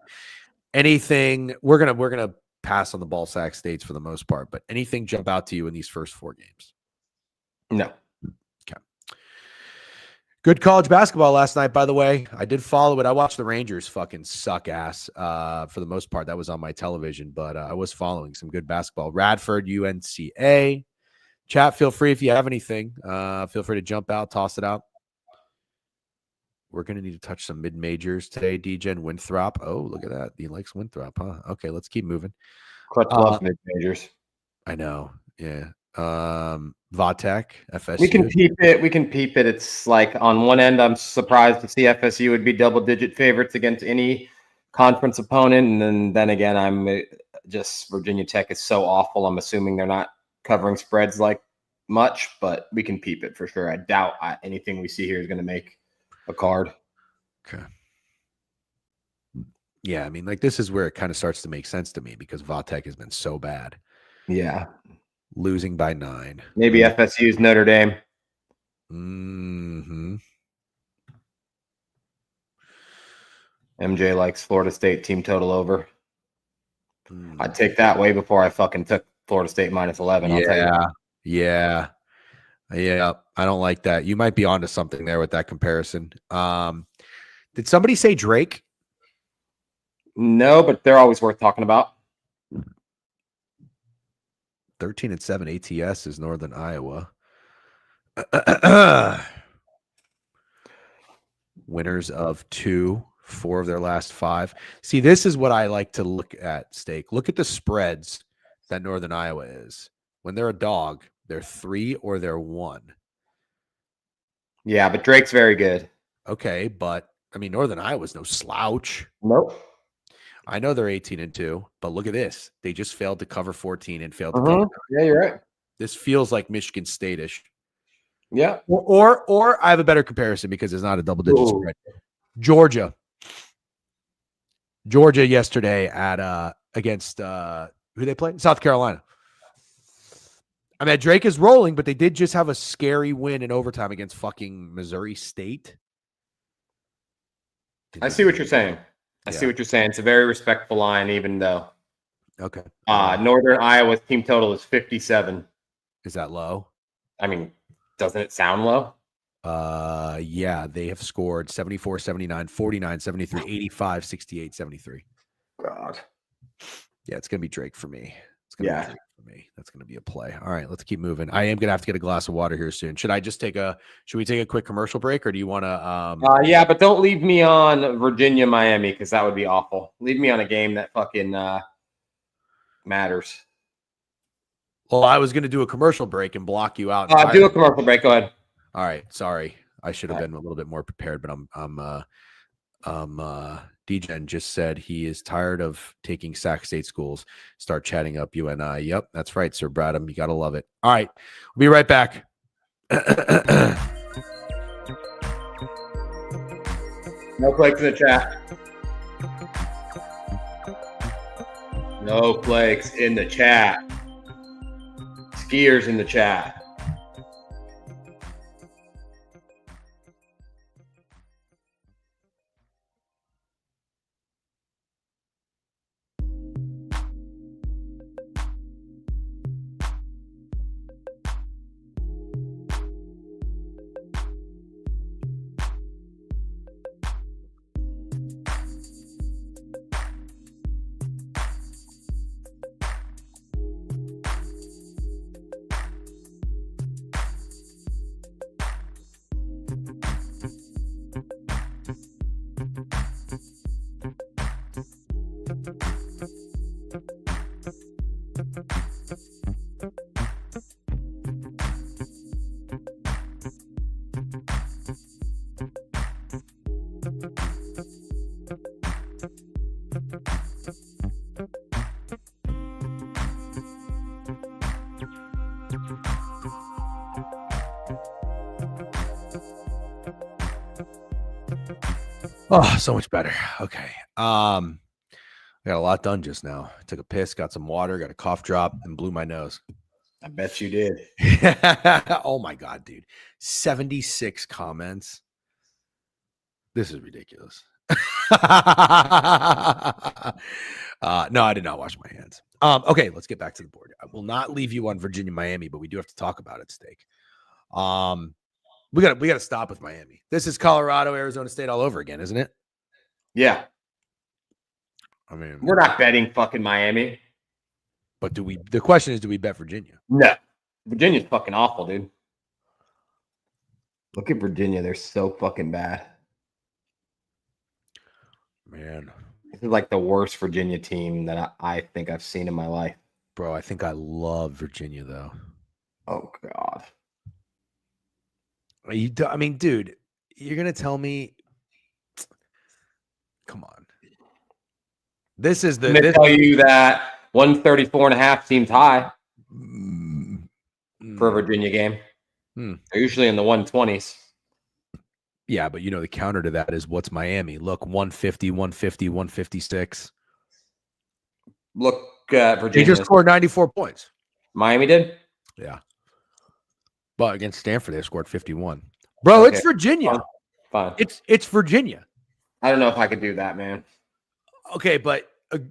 Anything, we're gonna pass on the ball sack states for the most part, but anything jump out to you in these first 4 games? No. Good college basketball last night, by the way. I did follow it. I watched the Rangers fucking suck ass for the most part. That was on my television, but I was following some good basketball. Radford, UNCA. Chat, feel free if you have anything. Feel free to jump out, toss it out. We're going to need to touch some mid-majors today. DJ Winthrop. Oh, look at that. He likes Winthrop, huh? Okay, let's keep moving. Clutch loves mid-majors. I know. Yeah. Vatek, FSU. We can peep it. It's like on one end, I'm surprised to see FSU would be double-digit favorites against any conference opponent, and then again, I'm just Virginia Tech is so awful. I'm assuming they're not covering spreads like much, but we can peep it for sure. I doubt anything we see here is going to make a card. Okay. Yeah, I mean, like this is where it kind of starts to make sense to me because Vatek has been so bad. Yeah. Losing by 9. Maybe FSU's Notre Dame. Mm-hmm. MJ likes Florida State team total over. I'd take that way before I fucking took Florida State minus 11. I'll tell you. Yeah. I don't like that. You might be onto something there with that comparison. Did somebody say Drake? No, but they're always worth talking about. 13-7 ATS is Northern Iowa. Winners of 4 of their last 5. See, this is what I like to look at, Steak. Look at the spreads that Northern Iowa is. When they're a dog, they're 3 or they're 1. Yeah, but Drake's very good. Okay, but I mean, Northern Iowa's no slouch. Nope. I know they're 18-2, but look at this. They just failed to cover 14 and failed to cover. Yeah, you're right. This feels like Michigan State-ish. Yeah. Or I have a better comparison because it's not a double-digit spread. Georgia yesterday at against who they play? South Carolina. I mean, Drake is rolling, but they did just have a scary win in overtime against fucking Missouri State. I see what you're saying. I see what you're saying. It's a very respectful line, even though. Okay. Northern Iowa's team total is 57. Is that low? I mean, doesn't it sound low? Yeah, they have scored 74, 79, 49, 73, 85, 68, 73. God. Yeah, it's going to be Drake for me. It's going to be Drake for me. That's going to be a play. All right, let's keep moving. I am going to have to get a glass of water here soon. Should we take a quick commercial break or do you want to yeah, but don't leave me on Virginia, Miami, because that would be awful. Leave me on a game that fucking matters. Well, I was going to do a commercial break and block you out. Do a commercial break. Go ahead. All right. Sorry. I should have been a little bit more prepared, but DGen just said he is tired of taking Sac State schools. Start chatting up UNI. Yep, that's right, Sir Bradham. You got to love it. All right. We'll be right back. No Flakes in the chat. No Flakes in the chat. Skiers in the chat. Oh, so much better. Okay. I got a lot done just now. I took a piss, got some water, got a cough drop, and blew my nose. I bet you did. Oh my God, dude. 76 comments. This is ridiculous. No, I did not wash my hands. Okay, let's get back to the board. I will not leave you on Virginia, Miami, but we do have to talk about it, Steak. We got to stop with Miami. This is Colorado, Arizona State all over again, isn't it? Yeah. I mean, We're not betting fucking Miami. But the question is, do we bet Virginia? No. Virginia's fucking awful, dude. Look at Virginia. They're so fucking bad. Man. This is like the worst Virginia team that I think I've seen in my life. Bro, I think I love Virginia, though. Oh, God. I mean, dude, you're going to tell me. Come on. This is the. I'm going to tell you that 134.5 seems high for a Virginia game. They're usually in the 120s. Yeah, but the counter to that is what's Miami? Look, 150, 150, 156. Look at Virginia. They just scored 94 points. Miami did? Yeah. But against Stanford, they scored 51. Bro, Okay. It's Virginia. Fine. It's Virginia. I don't know if I could do that, man. Okay, but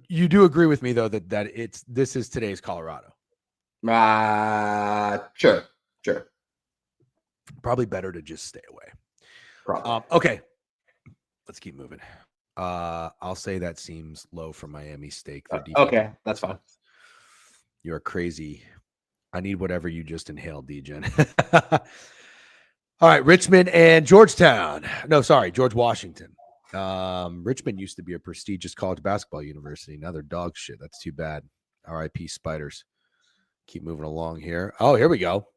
you do agree with me, though, that this is today's Colorado. Sure. Probably better to just stay away. Probably. Okay, let's keep moving. I'll say that seems low for Miami State. Okay, that's fine. You're crazy. I need whatever you just inhaled, Degen. All right, Richmond and Georgetown. No, sorry, George Washington. Richmond used to be a prestigious college basketball university. Now they're dog shit. That's too bad. R.I.P. Spiders. Keep moving along here. Oh, here we go.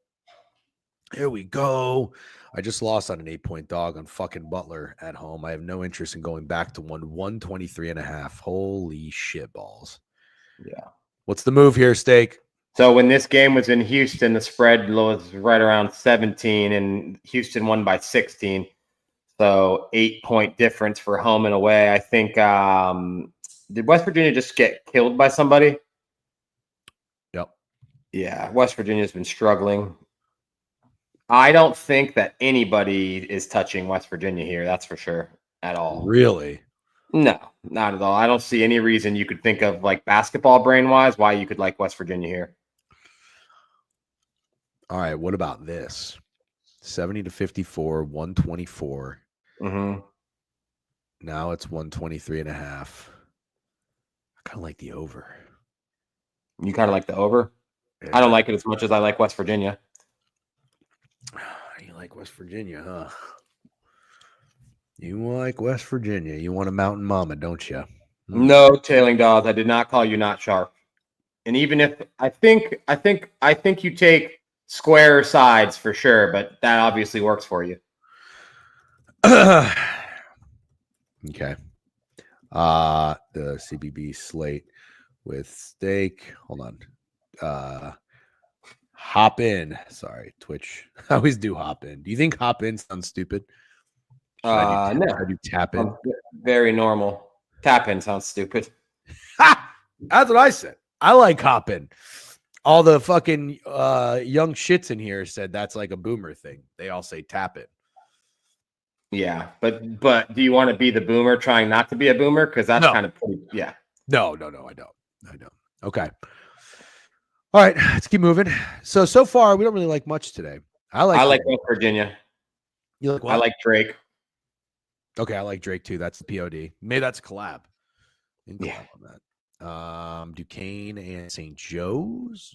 Here we go. I just lost on an 8-point dog on fucking Butler at home. I have no interest in going back to 123.5. Holy shit balls. Yeah. What's the move here, Steak? So when this game was in Houston, the spread was right around 17, and Houston won by 16. So 8-point difference for home and away. I think did West Virginia just get killed by somebody? Yep. Yeah, West Virginia's been struggling. I don't think that anybody is touching West Virginia here. That's for sure at all. Really? No, not at all. I don't see any reason you could think of like basketball brain wise why you could like West Virginia here. All right. What about this? 70-54, 124. Mm-hmm. Now it's 123.5. I kind of like the over. You kind of like the over? Yeah. I don't like it as much as I like West Virginia. You like West Virginia, huh? You like West Virginia. You want a mountain mama, don't you? No tailing dogs. I did not call you not sharp. And even if I think you take square sides for sure, but that obviously works for you. Okay. The CBB slate with Steak. Hold on. Hop in. Sorry, Twitch. I always do hop in. Do you think hop in sounds stupid? No. I do tap in. Very normal. Tap in sounds stupid. Ha! That's what I said. I like hop in. All the fucking young shits in here said that's like a boomer thing. They all say tap in. Yeah, but do you want to be the boomer trying not to be a boomer? Because that's kind of pretty, yeah. No, I don't. Okay. All right, let's keep moving. So far, we don't really like much today. I like West Virginia. You like what? I like Drake. Okay, I like Drake too. That's the POD. Maybe that's a collab. Yeah. On that. Duquesne and St. Joe's.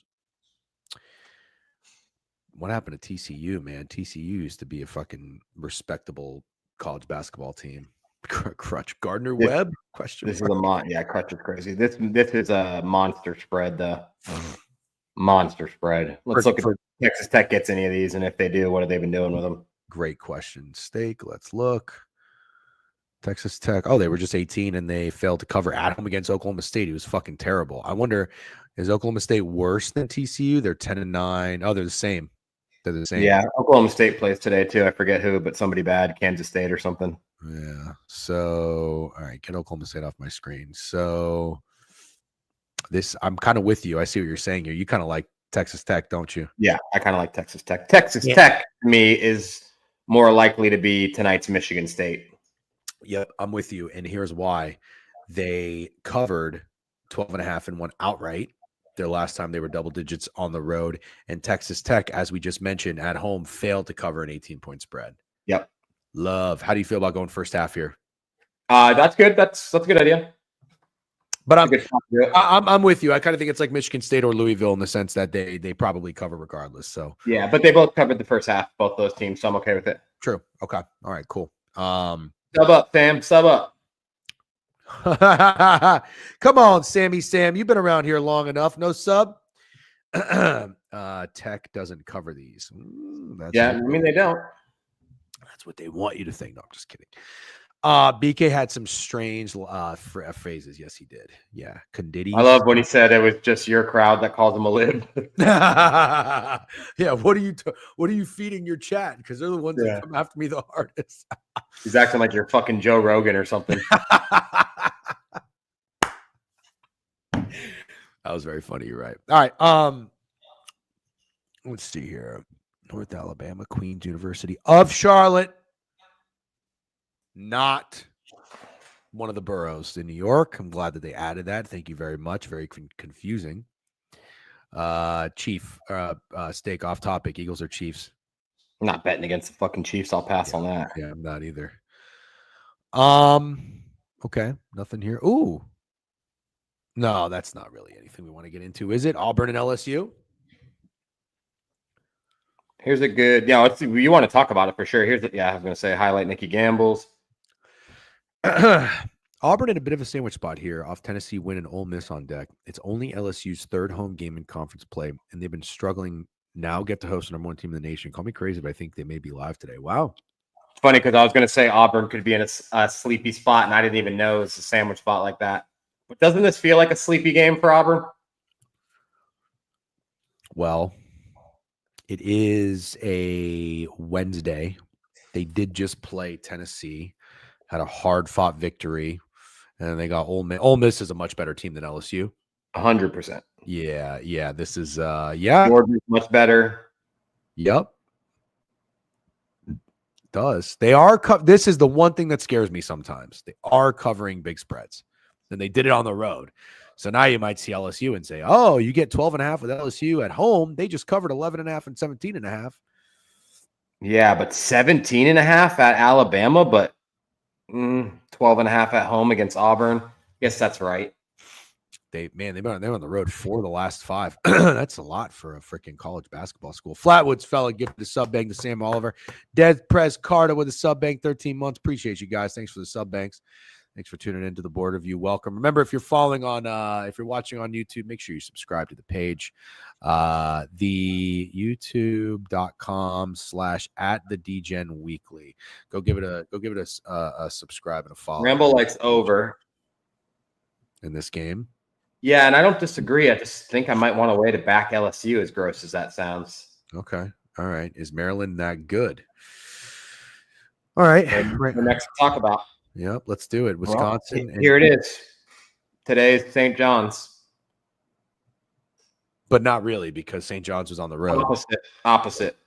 What happened to TCU, man? TCU used to be a fucking respectable college basketball team. Crutch Gardner Webb? Question. This is a Crutch is crazy. This is a monster spread, though. Monster spread. Let's look at if Texas Tech gets any of these, and if they do, what have they been doing with them? Great question. Steak. Let's look. Texas Tech. Oh, they were just 18 and they failed to cover at home against Oklahoma State. It was fucking terrible. I wonder, is Oklahoma State worse than TCU? They're 10-9. Oh, they're the same. They're the same. Yeah, Oklahoma State plays today too. I forget who, but somebody bad, Kansas State or something. Yeah. So, all right, get Oklahoma State off my screen. So, I'm kind of with you. I see what you're saying here. You kind of like Texas Tech, don't you? Yeah, I kind of like Texas Tech. Texas Tech, to me, is more likely to be tonight's Michigan State. Yep, I'm with you. And here's why. They covered 12.5 and won outright. their last time they were double digits on the road. And Texas Tech, as we just mentioned, at home failed to cover an 18-point spread. Yep. Love. How do you feel about going first half here? That's good. That's a good idea. But I'm with you. I kind of think it's like Michigan State or Louisville in the sense that they probably cover regardless. So yeah, but they both covered the first half, both those teams, so I'm okay with it. True. Okay. All right. Cool. Sub up, Sam. Sub up. Come on, Sam. You've been around here long enough. No sub. Tech doesn't cover these. They don't. That's what they want you to think. No, I'm just kidding. BK had some strange phrases. Yes, he did. Yeah. Conditties. I love when he said it was just your crowd that calls him a lib. Yeah. What are you feeding your chat? Because they're the ones that come after me the hardest. He's acting like you're fucking Joe Rogan or something. That was very funny. You're right. All right. Let's see here. North Alabama, Queens University of Charlotte. Not one of the boroughs in New York. I'm glad that they added that. Thank you very much. Very confusing. Chief, steak off topic. Eagles or Chiefs? I'm not betting against the fucking Chiefs. I'll pass on that. Yeah, I'm not either. Okay. Nothing here. Ooh. No, that's not really anything we want to get into, is it? Auburn and LSU? Here's a good, you want to talk about it for sure. I was going to say highlight Nikki Gamble's. Auburn in a bit of a sandwich spot here off Tennessee win and Ole Miss on deck. It's only LSU's third home game in conference play, and they've been struggling now get to host the number one team in the nation. Call me crazy, but I think they may be live today. Wow. It's funny because I was going to say Auburn could be in a sleepy spot, and I didn't even know it's a sandwich spot like that. But doesn't this feel like a sleepy game for Auburn? Well, it is a Wednesday. They did just play Tennessee, had a hard-fought victory, and they got Ole Miss. Ole Miss is a much better team than LSU. 100%. Yeah. This is, Georgia's much better. Yep. Does. They are, this is the one thing that scares me sometimes. They are covering big spreads, and they did it on the road. So now you might see LSU and say, oh, you get 12.5 with LSU at home. They just covered 11.5 and 17.5. Yeah, but 17.5 at Alabama, but 12.5 at home against Auburn. Guess that's right. They're on the road for the last 5. That's a lot for a freaking college basketball school. Flatwoods fella gifted a sub bank to Sam Oliver. Dead Prez Carter with a sub bank, 13 months. Appreciate you guys. Thanks for the sub banks. Thanks for tuning into the board review. Welcome. Remember, if you're following on, if you're watching on YouTube, make sure you subscribe to the page. The youtube.com/@thedgenweekly. Go give it a subscribe and a follow. Rambo likes over in this game. Yeah, and I don't disagree. I just think I might want a way to back LSU, as gross as that sounds. Okay. All right. Is Maryland that good? All right. The next to talk about. Yep, let's do it. Wisconsin. Well, here it is. Today is St. John's. But not really, because St. John's was on the road. Opposite.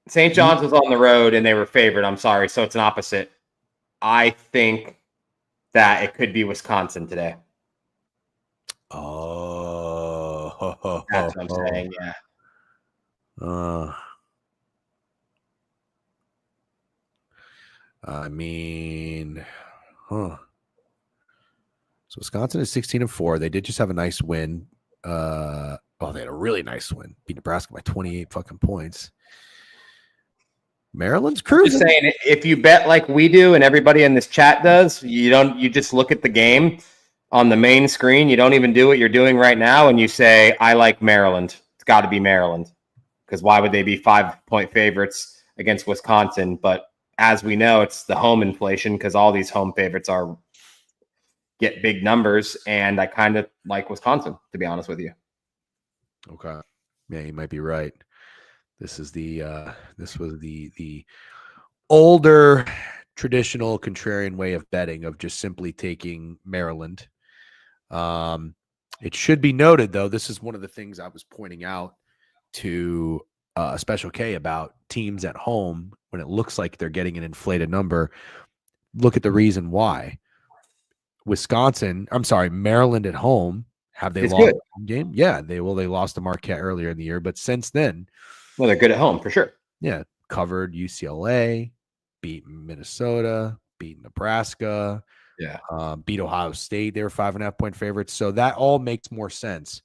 St. John's was on the road, and they were favored. I'm sorry. So it's an opposite. I think that it could be Wisconsin today. Oh. That's what I'm saying, yeah. I mean, So Wisconsin is 16-4. They did just have a nice win. They had a really nice win. Beat Nebraska by 28 fucking points. Maryland's cruising. Just saying, if you bet like we do and everybody in this chat does, you just look at the game on the main screen. You don't even do what you're doing right now, and you say, I like Maryland. It's got to be Maryland. Because why would they be 5-point favorites against Wisconsin? But as we know, it's the home inflation because all these home favorites get big numbers, and I kind of like Wisconsin, to be honest with you. Okay. Yeah, you might be right. This was the older traditional contrarian way of betting of just simply taking Maryland. It should be noted, though, this is one of the things I was pointing out to Special K about teams at home when it looks like they're getting an inflated number. Look at the reason why. Maryland at home Have they It's lost good. a home game? Yeah, they lost to Marquette earlier in the year, but since then, Well, they're good at home for sure. yeah, covered UCLA, beat Minnesota, beat Nebraska, Yeah. beat Ohio State. They were 5.5-point favorites, so that all makes more sense.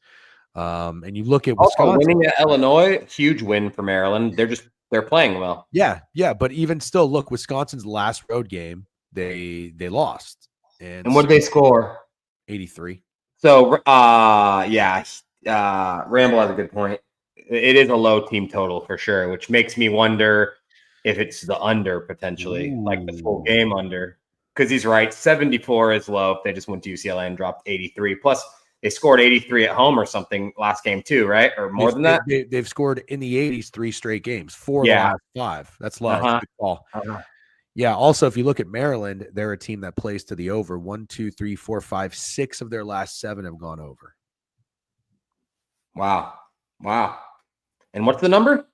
And you look at Also, Wisconsin. winning at Illinois, huge win for Maryland. They're playing well. Yeah, but even still, look, Wisconsin's last road game, they lost. And what did they score? 83. So, Ramble has a good point. It is a low team total for sure, which makes me wonder if it's the under potentially, like the full game under. Because he's right, 74 is low if they just went to UCLA and dropped 83. Plus, they scored 83 at home or something last game too, right? Or more than that? They've scored in the 80s 3 straight games, 4 of the last 5. That's low. Uh-huh. Good call. Uh-huh. Yeah, also, if you look at Maryland, they're a team that plays to the over. 1, 2, 3, 4, 5, 6 of their last 7 have gone over. Wow. And what's the number?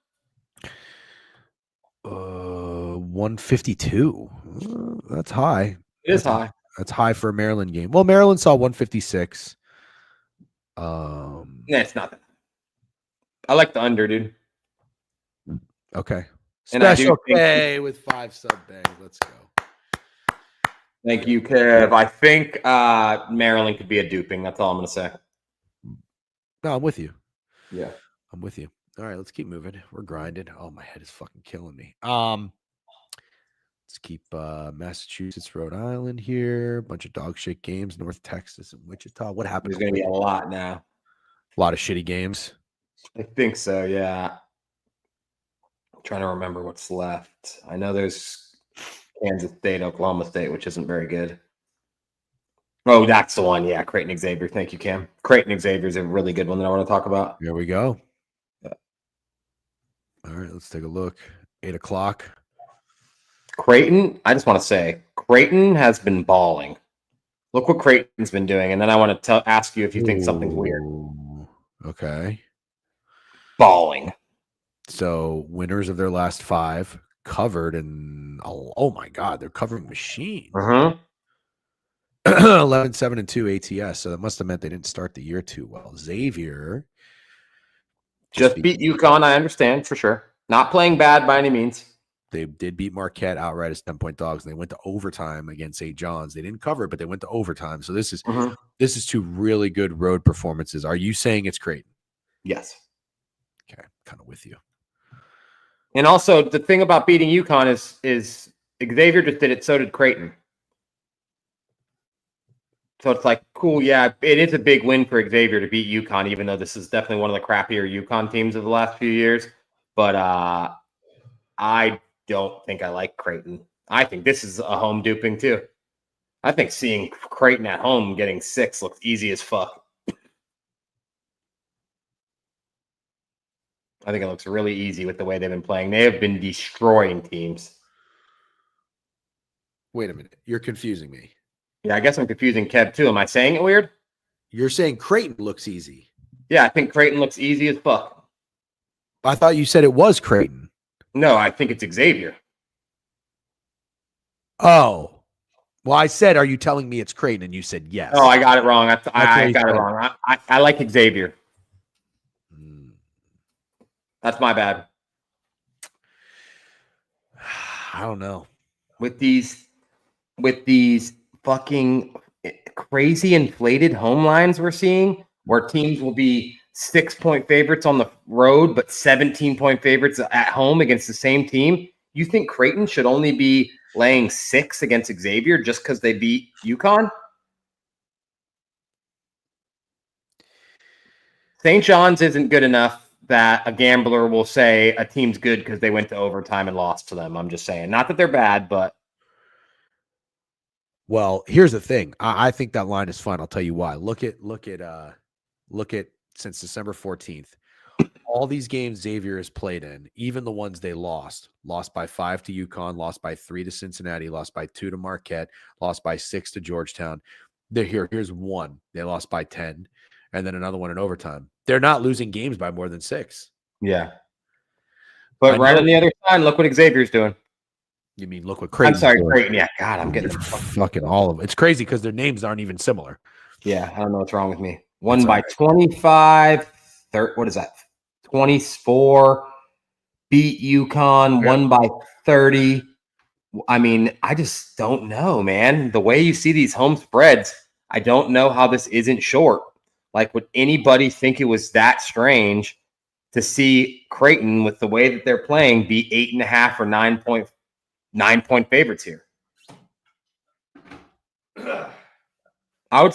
152. That's high. It is high. That's high for a Maryland game. Well, Maryland saw 156. Nah, it's not that. I like the under, dude. Okay. And I Special do think- K with 5 sub bang. Let's go. Thank you, Kev. I think Maryland could be a duping. That's all I'm going to say. No, I'm with you. Yeah. I'm with you. All right, let's keep moving. We're grinding. Oh, my head is fucking killing me. Let's keep Massachusetts, Rhode Island here. A bunch of dog shit games. North Texas and Wichita. What happened? There's going to be a lot now. A lot of shitty games. I think so, yeah. I'm trying to remember what's left. I know there's Kansas State, Oklahoma State, which isn't very good. Oh, that's the one. Yeah, Creighton Xavier. Thank you, Cam. Creighton Xavier is a really good one that I want to talk about. Here we go. Yeah. All right, let's take a look. 8 o'clock. Creighton, I just want to say, Creighton has been balling. Look what Creighton's been doing. And then I want to ask you if you think something's weird. Okay. Balling. So winners of their last 5 covered, and oh my God, they're covering machine. 11, 7, and 2 ATS. So that must have meant they didn't start the year too well. Xavier just beat UConn, I understand for sure. Not playing bad by any means. They did beat Marquette outright as 10-point dogs, and they went to overtime against St. John's. They didn't cover it, but they went to overtime. So this is 2 really good road performances. Are you saying it's Creighton? Yes. Okay, kind of with you. And also, the thing about beating UConn is Xavier just did it, so did Creighton. So it's like, cool, yeah, it is a big win for Xavier to beat UConn, even though this is definitely one of the crappier UConn teams of the last few years. But I don't think I like Creighton. I think this is a home duping too. I think seeing Creighton at home getting 6 looks easy as fuck. I think it looks really easy with the way they've been playing. They have been destroying teams. Wait a minute. You're confusing me. Yeah, I guess I'm confusing Kev too. Am I saying it weird? You're saying Creighton looks easy. Yeah, I think Creighton looks easy as fuck. I thought you said it was Creighton. No, I think it's Xavier. Oh. Well, I said, are you telling me it's Creighton? And you said yes. Oh, I got it wrong. I got it said. wrong. I like Xavier. That's my bad. I don't know. With these fucking crazy inflated home lines we're seeing, where teams will be 6-point favorites on the road, but 17-point favorites at home against the same team. You think Creighton should only be laying 6 against Xavier just because they beat UConn? St. John's isn't good enough that a gambler will say a team's good because they went to overtime and lost to them. I'm just saying. Not that they're bad, but. Well, here's the thing. I think that line is fine. I'll tell you why. Look at since December 14th. All these games Xavier has played in, even the ones they lost by 5 to UConn, lost by 3 to Cincinnati, lost by 2 to Marquette, lost by 6 to Georgetown. Here's one. They lost by 10, and then another one in overtime. They're not losing games by more than 6. Yeah. But right on the other side, look what Xavier's doing. You mean look what Creighton? I'm sorry, Creighton. Yeah, God, I'm getting fucking all of it. It's crazy because their names aren't even similar. Yeah, I don't know what's wrong with me. Won by 25. What is that? 24. Beat UConn. Won by 30. I mean, I just don't know, man. The way you see these home spreads, I don't know how this isn't short. Like, would anybody think it was that strange to see Creighton with the way that they're playing be 8.5 or 9.9 favorites here? I would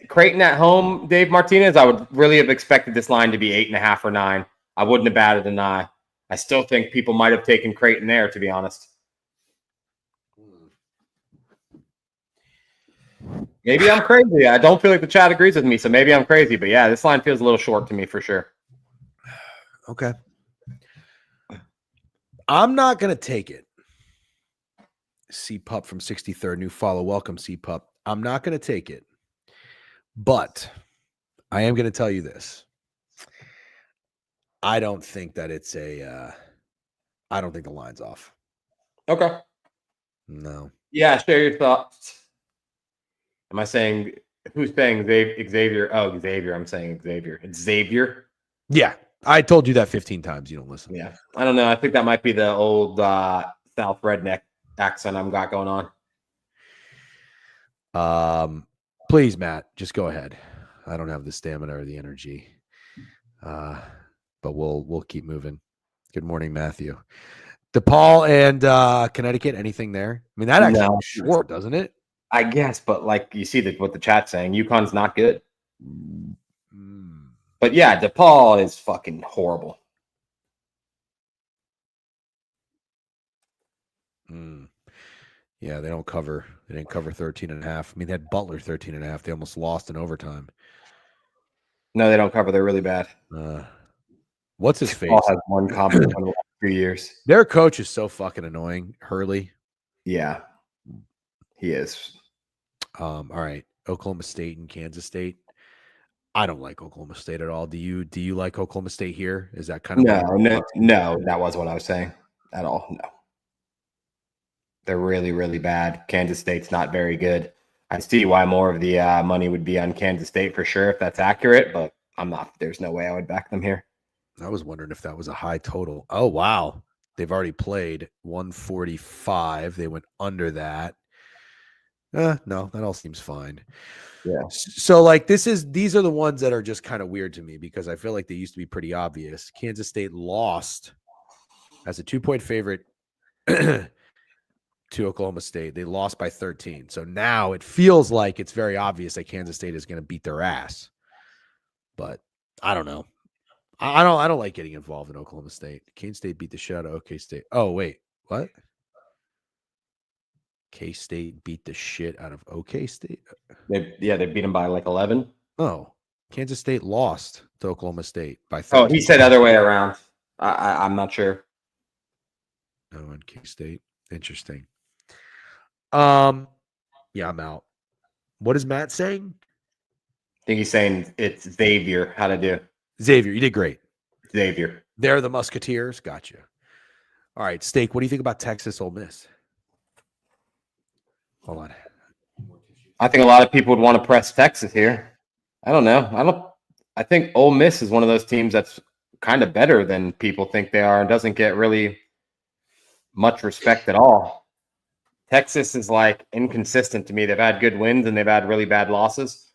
Creighton at home, Dave Martinez, I would really have expected this line to be 8.5 or 9. I wouldn't have batted an eye. I still think people might have taken Creighton there, to be honest. Maybe I'm crazy. I don't feel like the chat agrees with me, so maybe I'm crazy. But yeah, this line feels a little short to me for sure. Okay. I'm not going to take it. C-Pup from 63rd, new follow. Welcome, C-Pup. I'm not going to take it. But I am going to tell you this. I don't think that it's I don't think the line's off. Okay. No. Yeah, share your thoughts. Am I saying, who's saying Xavier? Oh, Xavier. I'm saying Xavier. It's Xavier. Yeah. I told you that 15 times. You don't listen. Yeah. I don't know. I think that might be the old South redneck accent I've got going on. Please, Matt, just go ahead. I don't have the stamina or the energy. But we'll keep moving. Good morning, Matthew. DePaul and Connecticut, anything there? I mean, that actually looks short, doesn't it? I guess, but like you see what the chat's saying, UConn's not good. But yeah, DePaul is fucking horrible. Yeah, they don't cover. They didn't cover 13.5. I mean, they had Butler 13.5. They almost lost in overtime. No, they don't cover. They're really bad. What's his face? DePaul has one conference in the last 2 years. Their coach is so fucking annoying, Hurley. Yeah, he is. All right, Oklahoma State and Kansas State. I don't like Oklahoma State at all. Do you like Oklahoma State here? Is that kind of no? That wasn't what I was saying at all. No, they're really, really bad. Kansas State's not very good. I see why more of the money would be on Kansas State for sure if that's accurate, but I'm not. There's no way I would back them here. I was wondering if that was a high total. Oh wow, they've already played 145. They went under that. No, that all seems fine. Yeah. So like these are the ones that are just kind of weird to me because I feel like they used to be pretty obvious. Kansas State lost as a 2-point favorite to Oklahoma State. They lost by 13. So now it feels like it's very obvious that Kansas State is going to beat their ass. But I don't know. I don't like getting involved in Oklahoma State. Kansas State beat the shit out of OK State. Oh wait, what? K-State beat the shit out of OK State. They beat them by like 11. Oh, Kansas State lost to Oklahoma State by 13. Oh, he said other way around. I'm not sure. Oh, and K-State. Interesting. Yeah, I'm out. What is Matt saying? I think he's saying it's Xavier. How to do? Xavier, you did great. Xavier. They're the Musketeers. Gotcha. All right, Steak, what do you think about Texas Ole Miss? Hold on. I think a lot of people would want to press Texas here. I don't know. I think Ole Miss is one of those teams that's kind of better than people think they are and doesn't get really much respect at all. Texas is like inconsistent to me. They've had good wins and they've had really bad losses.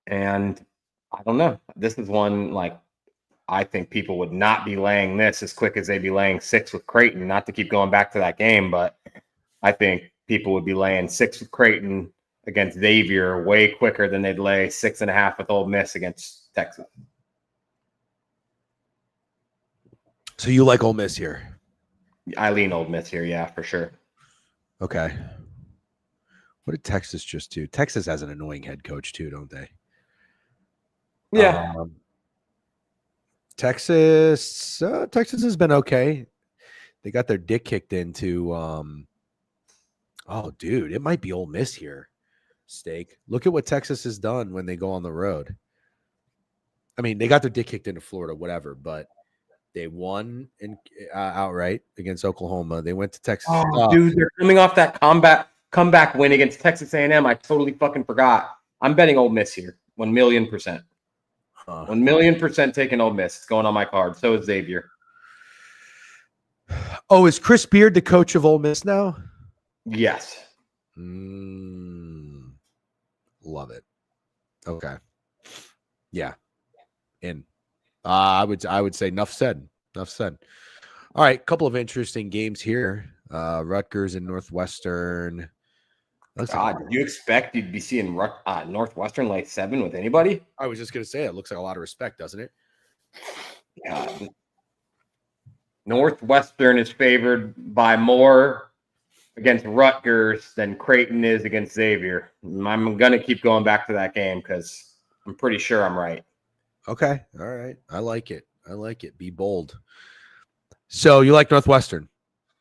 And I don't know. This is one like I think people would not be laying this as quick as they'd be laying 6 with Creighton. Not to keep going back to that game, but I think people would be laying 6 with Creighton against Xavier way quicker than they'd lay 6.5 with Ole Miss against Texas. So you like Ole Miss here? I lean Ole Miss here, yeah, for sure. Okay. What did Texas just do? Texas has an annoying head coach too, don't they? Yeah. Texas has been okay. They got their dick kicked into oh, dude, it might be Ole Miss here. Steak. Look at what Texas has done when they go on the road. I mean, they got their dick kicked into Florida, whatever, but they won outright against Oklahoma. They went to Texas. Oh, dude, they're coming off that comeback win against Texas A&M. I totally fucking forgot. I'm betting Ole Miss here. 1,000,000%. 1,000,000% taking Ole Miss. It's going on my card. So is Xavier. Oh, is Chris Beard the coach of Ole Miss now? Yes. Love it. Okay. Yeah. I would say enough said. Enough said. All right, couple of interesting games here. Rutgers and Northwestern. God, do you expect you'd be seeing Northwestern like 7 with anybody? I was just gonna say it looks like a lot of respect, doesn't it? Yeah. Northwestern is favored by more against Rutgers than Creighton is against Xavier. I'm gonna keep going back to that game because I'm pretty sure I'm right. Okay. All right. I like it. Be bold. So you like Northwestern?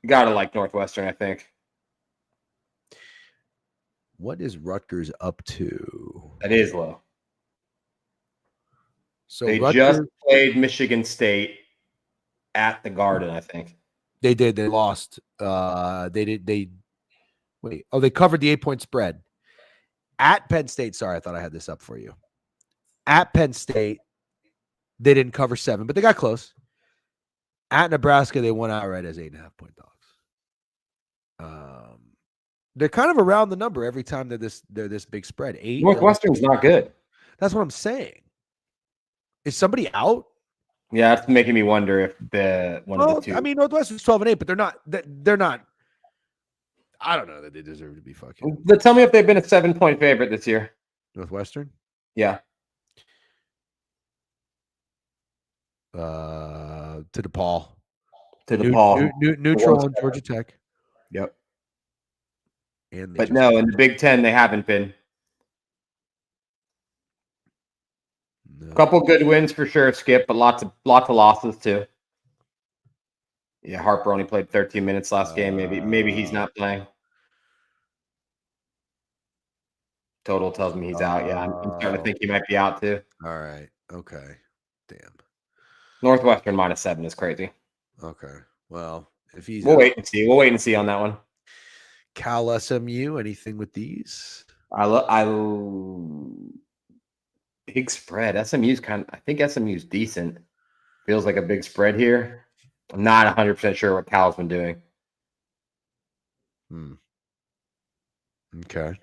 Gotta like Northwestern, I think. What is Rutgers up to? That is low. So they Rutgers, just played Michigan State at the Garden, I think. They did. They lost. They covered the 8-point spread at Penn State. Sorry, I thought I had this up for you. At Penn State, they didn't cover 7, but they got close. At Nebraska, they won outright as 8.5-point dogs. They're kind of around the number every time they're this big spread. 8. Northwestern's not good. That's what I'm saying. Is somebody out? Yeah, that's making me wonder if the one of the two. I mean, Northwestern's 12-8, but they're not. They're not. I don't know that they deserve to be fucking. But tell me if they've been a 7-point favorite this year. Northwestern? Yeah. To DePaul. Neutral on Georgia Tech. Yep. And but no, in the Big Ten, they haven't been. No. A couple good wins for sure, Skip, but lots of losses too. Yeah, Harper only played 13 minutes last game. Maybe he's not playing. Total tells me he's out. Yeah, I'm starting to think he might be out too. All right. Okay. Damn. Northwestern -7 is crazy. Okay. Well, if he's we'll wait and see. We'll wait and see on that one. Cal SMU, anything with these? Big spread. SMU's I think SMU's decent. Feels like a big spread here. I'm not 100% sure what Cal's been doing. Okay.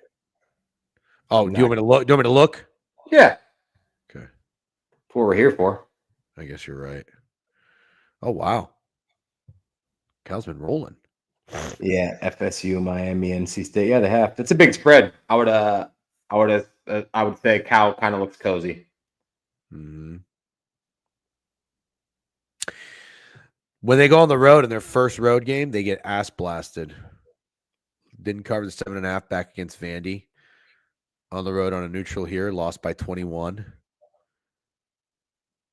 Oh, do you want me to look? Yeah. Okay. That's what we're here for. I guess you're right. Oh, wow. Cal's been rolling. Yeah, FSU, Miami, NC State. Yeah, they have. That's a big spread. I would say Cal kind of looks cozy. Mm-hmm. When they go on the road in their first road game, they get ass blasted. Didn't cover the 7.5 back against Vandy. On the road on a neutral here, lost by 21.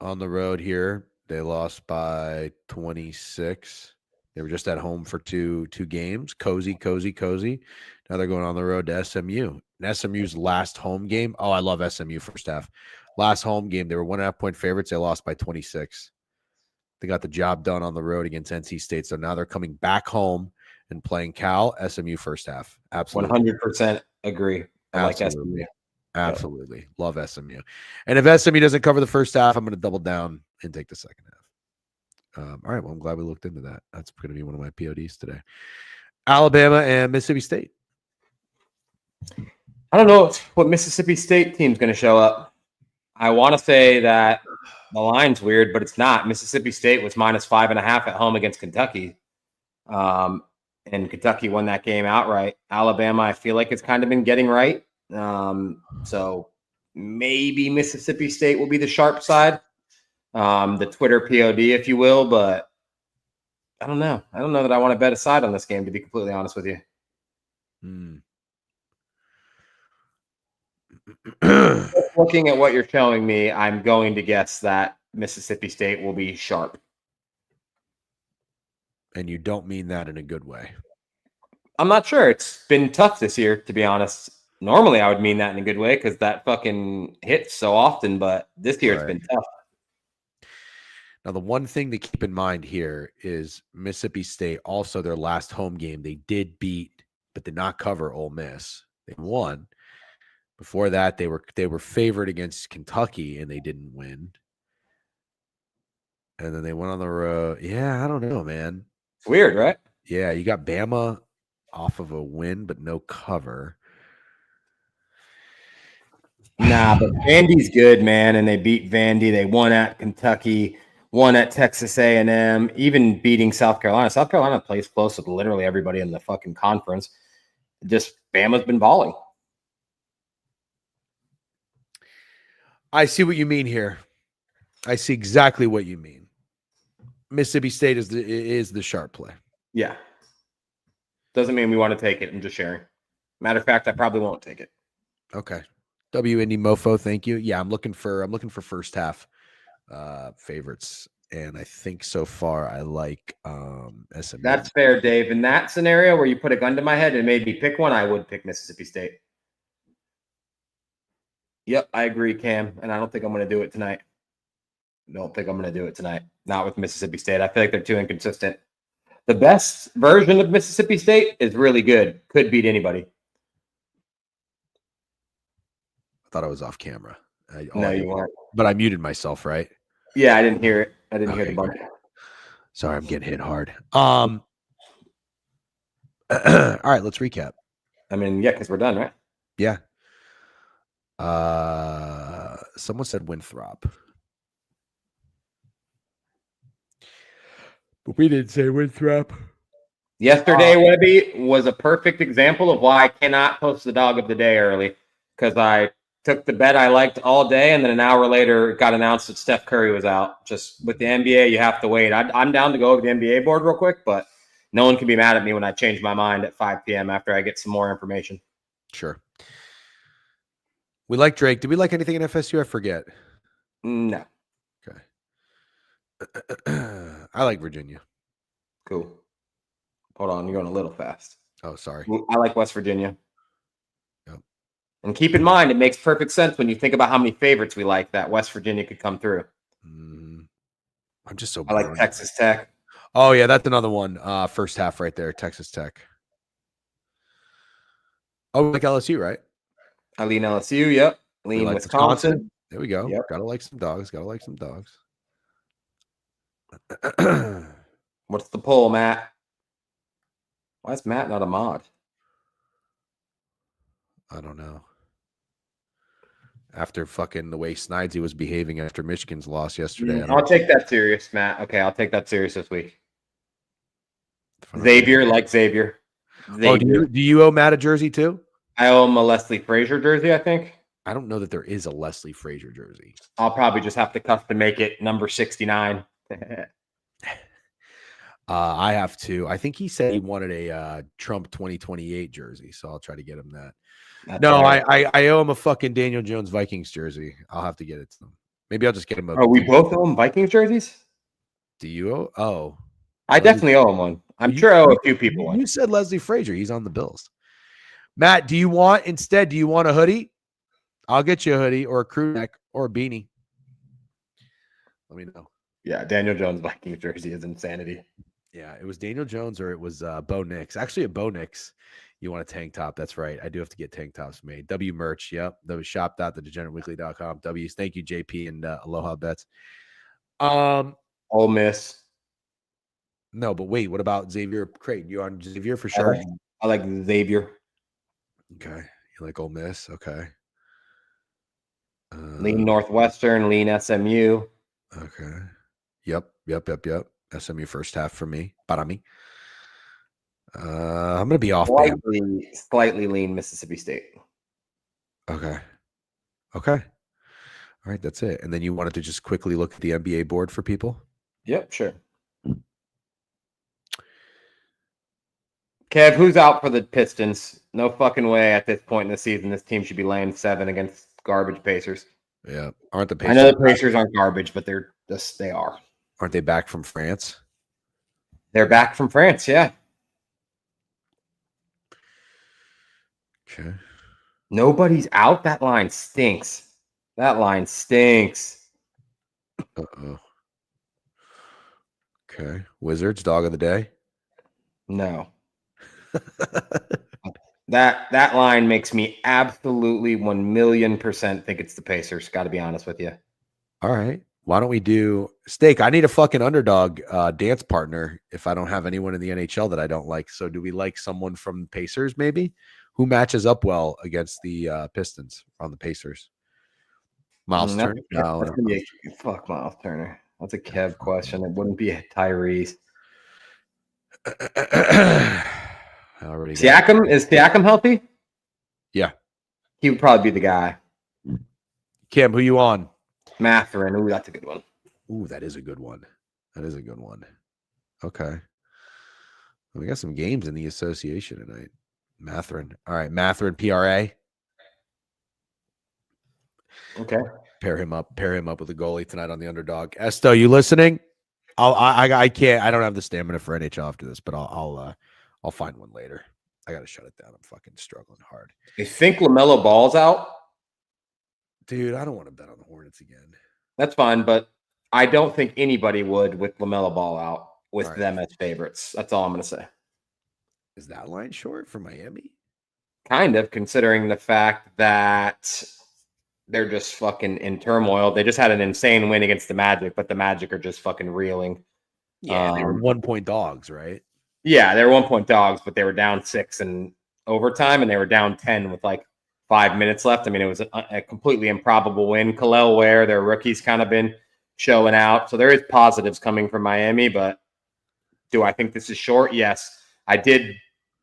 On the road here, they lost by 26. They were just at home for two games. Cozy. Now they're going on the road to SMU. And SMU's last home game. Oh, I love SMU first half. Last home game, they were 1.5-point favorites. They lost by 26. They got the job done on the road against NC State. So now they're coming back home and playing Cal. SMU first half. Absolutely. 100% agree. I like SMU. Absolutely. Love SMU. And if SMU doesn't cover the first half, I'm going to double down and take the second half. All right. Well, I'm glad we looked into that. That's going to be one of my PODs today. Alabama and Mississippi State. I don't know what Mississippi State team's going to show up. I want to say that the line's weird, but it's not. Mississippi State was -5.5 at home against Kentucky. And Kentucky won that game outright. Alabama, I feel like it's kind of been getting right. So maybe Mississippi State will be the sharp side. The Twitter POD, if you will, but I don't know. I don't know that I want to bet a side on this game, to be completely honest with you. Looking at what you're showing me, I'm going to guess that Mississippi State will be sharp. And you don't mean that in a good way. I'm not sure. It's been tough this year, to be honest. Normally, I would mean that in a good way because that fucking hits so often, but this year it's been tough. Now, the one thing to keep in mind here is Mississippi State, also their last home game, they did beat, but did not cover Ole Miss. They won. Before that, they were favored against Kentucky and they didn't win. And then they went on the road. Yeah, I don't know, man. Weird, right? Yeah, you got Bama off of a win, but no cover. Nah, but Vandy's good, man, and they beat Vandy. They won at Kentucky, won at Texas A&M, even beating South Carolina. South Carolina plays close with literally everybody in the fucking conference. Just Bama's been balling. I see what you mean here. I see exactly what you mean. Mississippi State is the sharp play. Yeah. Doesn't mean we want to take it. I'm just sharing. Matter of fact, I probably won't take it. Okay. W Indy Mofo, thank you. Yeah, I'm looking for first half favorites. And I think so far I like SMU. That's fair, Dave. In that scenario where you put a gun to my head and made me pick one, I would pick Mississippi State. Yep, I agree, Cam. And I don't think I'm going to do it tonight. Don't think I'm going to do it tonight. Not with Mississippi State. I feel like they're too inconsistent. The best version of Mississippi State is really good. Could beat anybody. I thought I was off camera. No, you weren't. But I muted myself, right? Yeah, I didn't hear it. I didn't hear the Okay, bump. Sorry, I'm getting hit hard. All right, let's recap. I mean, yeah, because we're done, right? Yeah. Someone said Winthrop. But we didn't say Winthrop. Yesterday, Webby was a perfect example of why I cannot post the dog of the day early, because I took the bet I liked all day, and then an hour later it got announced that Steph Curry was out. Just with the NBA, you have to wait. I'm down to go over the NBA board real quick, but no one can be mad at me when I change my mind at 5 p.m. after I get some more information. Sure. We like Drake. Did we like anything in FSU? I forget. No. Okay. I like Virginia. Cool. Hold on, you're going a little fast. Oh, sorry. I like West Virginia. Yep. And keep in mind, it makes perfect sense when you think about how many favorites we like that West Virginia could come through. I'm just so I like Texas Tech. Oh, yeah, that's another one. First half right there, Texas Tech. Oh, like LSU, right? I lean LSU, yep. Lean like Wisconsin. There we go. Yep. Gotta like some dogs. What's the poll, Matt? Why is Matt not a mod? I don't know. After fucking the way Snidesy was behaving after Michigan's loss yesterday. I'll take that serious, Matt. Okay, I'll take that serious this week. Xavier, like Xavier. Oh, do you owe Matt a jersey too? I owe him a Leslie Frazier jersey, I think. I don't know that there is a Leslie Frazier jersey. I'll probably just have to custom make it number 69. I have to. I think he said he wanted a Trump 2028 jersey, so I'll try to get him that. That's no, right. I owe him a fucking Daniel Jones Vikings jersey. I'll have to get it to them. Maybe I'll just get him a. Oh, we both owe him Vikings jerseys? Do you owe? Oh. I definitely owe him one. I'm sure I owe a few people one. You said Leslie Frazier. He's on the Bills. Matt, do you want a hoodie? I'll get you a hoodie or a crew neck or a beanie. Let me know. Yeah, Daniel Jones Vikings jersey is insanity. Yeah, it was Daniel Jones or it was Bo Nix. Actually, a Bo Nix. You want a tank top. That's right. I do have to get tank tops made. W merch. Yep. That was shop.thedegenerateweekly.com. W's. Thank you, JP and Aloha Bets. Ole Miss. No, but wait, what about Xavier Creighton? You on Xavier for sure? I like Xavier. Okay. You like Ole Miss? Okay. Lean Northwestern, lean SMU. Okay. Yep. SMU first half for me. Para me. I'm gonna be off. Slightly lean Mississippi State. Okay. All right, that's it. And then you wanted to just quickly look at the NBA board for people? Yep, sure. Kev, who's out for the Pistons? No fucking way at this point in the season this team should be laying 7 against garbage Pacers. Yeah. Aren't the Pacers? I know the Pacers aren't garbage, but they are. Aren't they back from France? They're back from France, yeah. Okay. Nobody's out. That line stinks. Uh-oh. Okay. Wizards, dog of the day? No. That line makes me absolutely 1,000,000% think it's the Pacers. Got to be honest with you. All right. Why don't we do Steak? I need a fucking underdog dance partner if I don't have anyone in the NHL that I don't like. So do we like someone from Pacers maybe? Who matches up well against the Pistons on the Pacers? Miles Turner? No. That's gonna be fuck Miles Turner. That's a Kev question. It wouldn't be a Tyrese. Siakam? Is Siakam healthy? Yeah. He would probably be the guy. Kim, who you on? Mathurin. Ooh, that's a good one. Ooh, that is a good one. That is a good one. Okay. We got some games in the association tonight. Mathurin. All right. Mathurin, PRA. Okay. Pair him up with a goalie tonight on the underdog. Esto, you listening? I can't. I don't have the stamina for NHL after this, but I'll find one later. I gotta shut it down. I'm fucking struggling hard. You think LaMelo Ball's out? Dude, I don't want to bet on the Hornets again. That's fine, but I don't think anybody would with LaMelo Ball out with them as favorites. That's all I'm gonna say. Is that line short for Miami? Kind of, considering the fact that they're just fucking in turmoil. They just had an insane win against the Magic, but the Magic are just fucking reeling. Yeah, they were 1-point dogs, right? Yeah, they were 1-point dogs, but they were down 6 in overtime, and they were down 10 with like 5 minutes left. I mean, it was a completely improbable win. Khalil Ware, their rookie's kind of been showing out. So there is positives coming from Miami, but do I think this is short? Yes. I did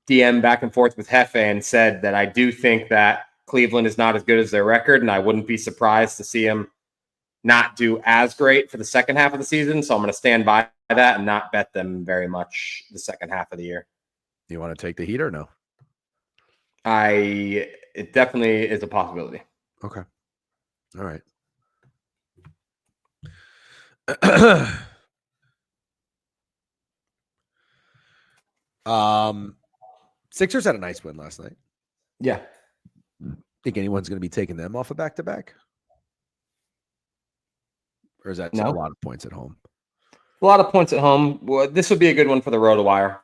DM back and forth with Hefe and said that I do think that Cleveland is not as good as their record, and I wouldn't be surprised to see them not do as great for the second half of the season. So I'm going to stand by that and not bet them very much the second half of the year. You want to take the Heat or no? It definitely is a possibility. Okay. All right. Sixers had a nice win last night. Yeah. Think anyone's going to be taking them off a back-to-back? Or is that No. a lot of points at home? A lot of points at home. Well, this would be a good one for the RotoWire.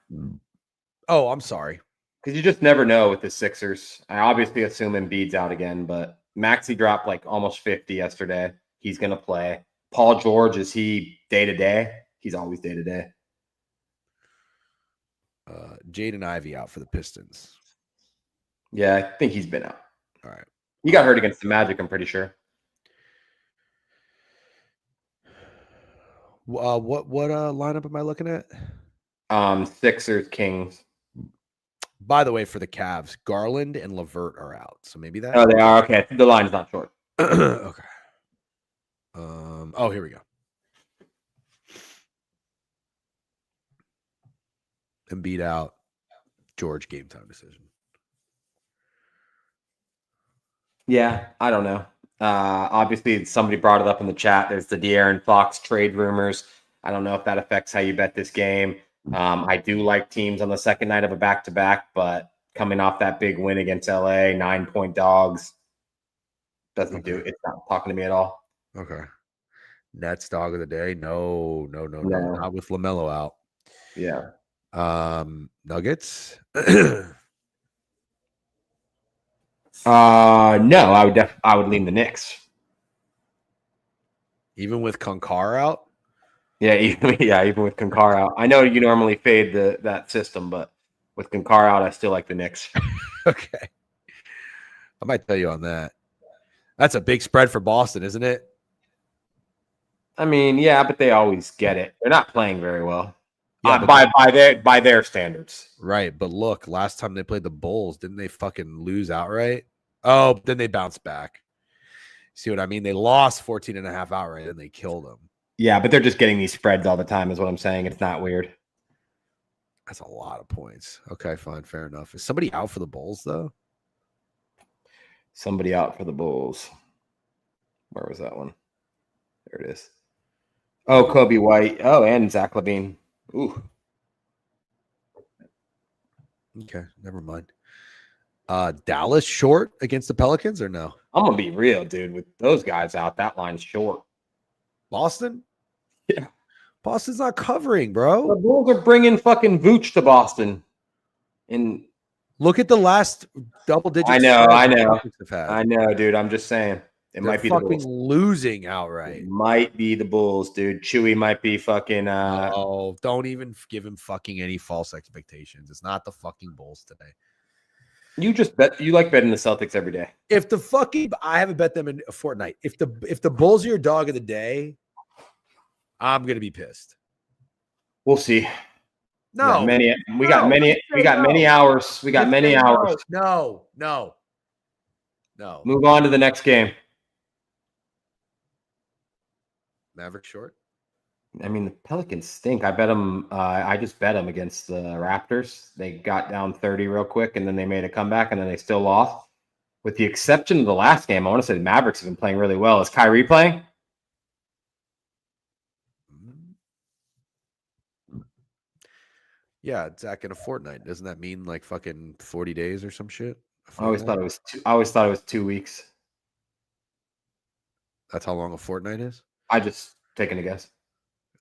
Oh, I'm sorry. Because you just never know with the Sixers. I obviously assume Embiid's out again, but Maxey dropped like almost 50 yesterday. He's going to play. Paul George, is he day-to-day? He's always day-to-day. Jaden Ivey out for the Pistons. Yeah, I think he's been out. All right. He got hurt against the Magic, I'm pretty sure. What lineup am I looking at? Sixers, Kings. By the way, for the Cavs, Garland and LeVert are out. So maybe that. Oh, they are? Okay. The line's not short. Okay. Oh, here we go. Embiid out. George game time decision. Yeah, I don't know. Obviously, somebody brought it up in the chat. There's the De'Aaron Fox trade rumors. I don't know if that affects how you bet this game. I do like teams on the second night of a back-to-back, but coming off that big win against LA, 9-point dogs, doesn't do it. It's not talking to me at all. Okay. Nets dog of the day. No. Not with LaMelo out. Yeah. Nuggets. No, I would lean the Knicks. Even with Konkar out? Yeah, even with Konkar out. I know you normally fade that system, but with Konkar out, I still like the Knicks. Okay. I might tell you on that. That's a big spread for Boston, isn't it? I mean, yeah, but they always get it. They're not playing very well. Yeah, by their standards. Right, but look, last time they played the Bulls, didn't they fucking lose outright? Oh, then they bounced back. See what I mean? They lost 14.5 outright and they killed them. Yeah, but they're just getting these spreads all the time is what I'm saying. It's not weird. That's a lot of points. Okay, fine, fair enough. Is somebody out for the Bulls, though? Somebody out for the Bulls. Where was that one? There it is. Oh, Kobe White. Oh, and Zach LaVine. Ooh. Okay, never mind. Dallas short against the Pelicans or no? I'm going to be real, dude. With those guys out, that line's short. Boston? Yeah. Boston's not covering, bro. The Bulls are bringing fucking Vooch to Boston. And Look at the last double digit. I know, spread I the know. Celtics have had. I know, dude. I'm just saying. It They're might be the fucking Bulls. losing outright. It might be the Bulls, dude. Chewy might be fucking. Oh, don't even give him fucking any false expectations. It's not the fucking Bulls today. You just bet. You like betting the Celtics every day. If the fucking I haven't bet them in a fortnight. If the Bulls are your dog of the day, I'm gonna be pissed. We'll see. No, we got many hours. We got many hours. No. Move on to the next game. Maverick short. I mean, the Pelicans stink. I bet them. I just bet them against the Raptors. They got down 30 real quick, and then they made a comeback, and then they still lost. With the exception of the last game, I want to say the Mavericks have been playing really well. Is Kyrie playing? Yeah, Zach, in a fortnight. Doesn't that mean like fucking 40 days or some shit? I always thought it was 2 weeks. That's how long a fortnight is? I just taking a guess.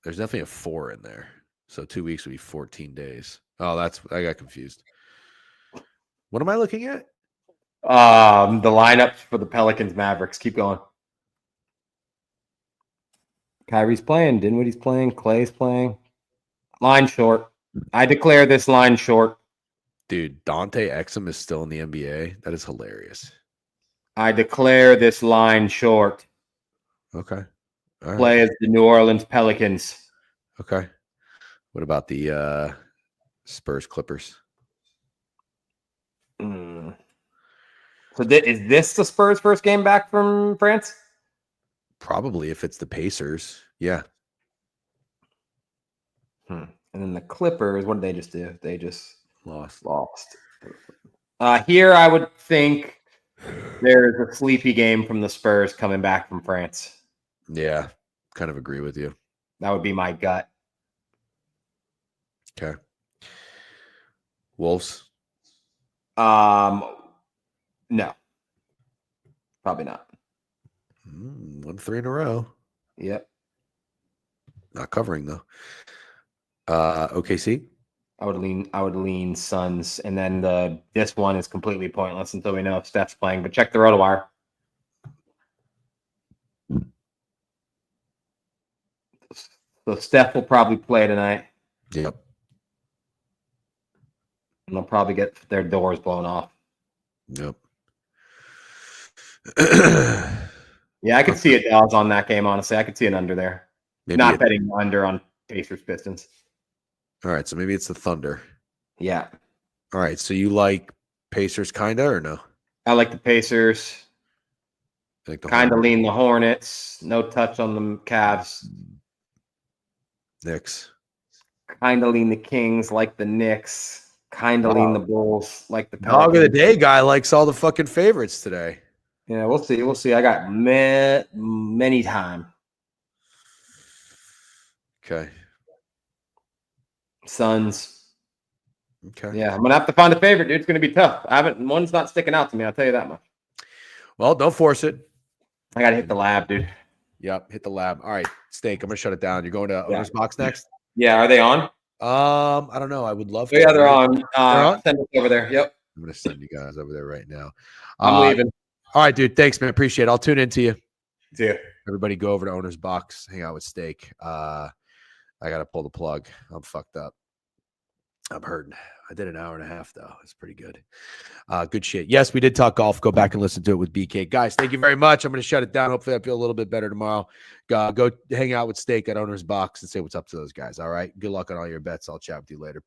There's definitely a 4 in there. So 2 weeks would be 14 days. Oh, I got confused. What am I looking at? The lineups for the Pelicans Mavericks. Keep going. Kyrie's playing. Dinwiddie's playing. Clay's playing. Line short. I declare this line short. Dude, Dante Exum is still in the NBA. That is hilarious. I declare this line short. Okay. All right. Play as the New Orleans Pelicans. Okay. What about the Spurs Clippers? So is this the Spurs' first game back from France? Probably, if it's the Pacers. Yeah. And then the Clippers, what did they just do? They just Lost. Here, I would think there's a sleepy game from the Spurs coming back from France. Yeah. Kind of agree with you. That would be my gut. Okay. Wolves? No. Probably not. 1-3 in a row. Yep. Not covering though. OKC? I would lean Suns, and then this one is completely pointless until we know if Steph's playing. But check the RotoWire. So Steph will probably play tonight. Yep. And they'll probably get their doors blown off. Yep. Yeah, I could see a Dawes on that game, honestly. I could see an under there. Maybe Not betting under on Pacers Pistons. All right, so maybe it's the Thunder. Yeah. All right, so you like Pacers kinda or no? I like the Pacers. Like Kind of lean the Hornets. No touch on the Cavs. Knicks. Kind of lean the Kings, like the Knicks. Kind of lean the Bulls, like the Pelicans. Dog of the day guy likes all the fucking favorites today. Yeah, we'll see. We'll see. I got many time. Okay. Suns. Okay. Yeah, I'm gonna have to find a favorite, dude. It's gonna be tough. One's not sticking out to me. I'll tell you that much. Well, don't force it. I gotta hit the lab, dude. Yep, hit the lab. All right, Steak. I'm gonna shut it down. You're going to Owner's Box next. Yeah, are they on? I don't know. I would love to. Oh, yeah, they're on. They're on? Send us over there. Yep. I'm gonna send you guys over there right now. I'm leaving. All right, dude. Thanks, man. Appreciate it. I'll tune into you. See you. Everybody go over to Owner's Box, hang out with Steak. I gotta pull the plug. I'm fucked up. I'm hurting. I did an hour and a half though. It's pretty good. Good shit. Yes, we did talk golf. Go back and listen to it with BK. Guys, thank you very much. I'm going to shut it down. Hopefully I feel a little bit better tomorrow. Go hang out with Steak at Owner's Box and say what's up to those guys. All right. Good luck on all your bets. I'll chat with you later.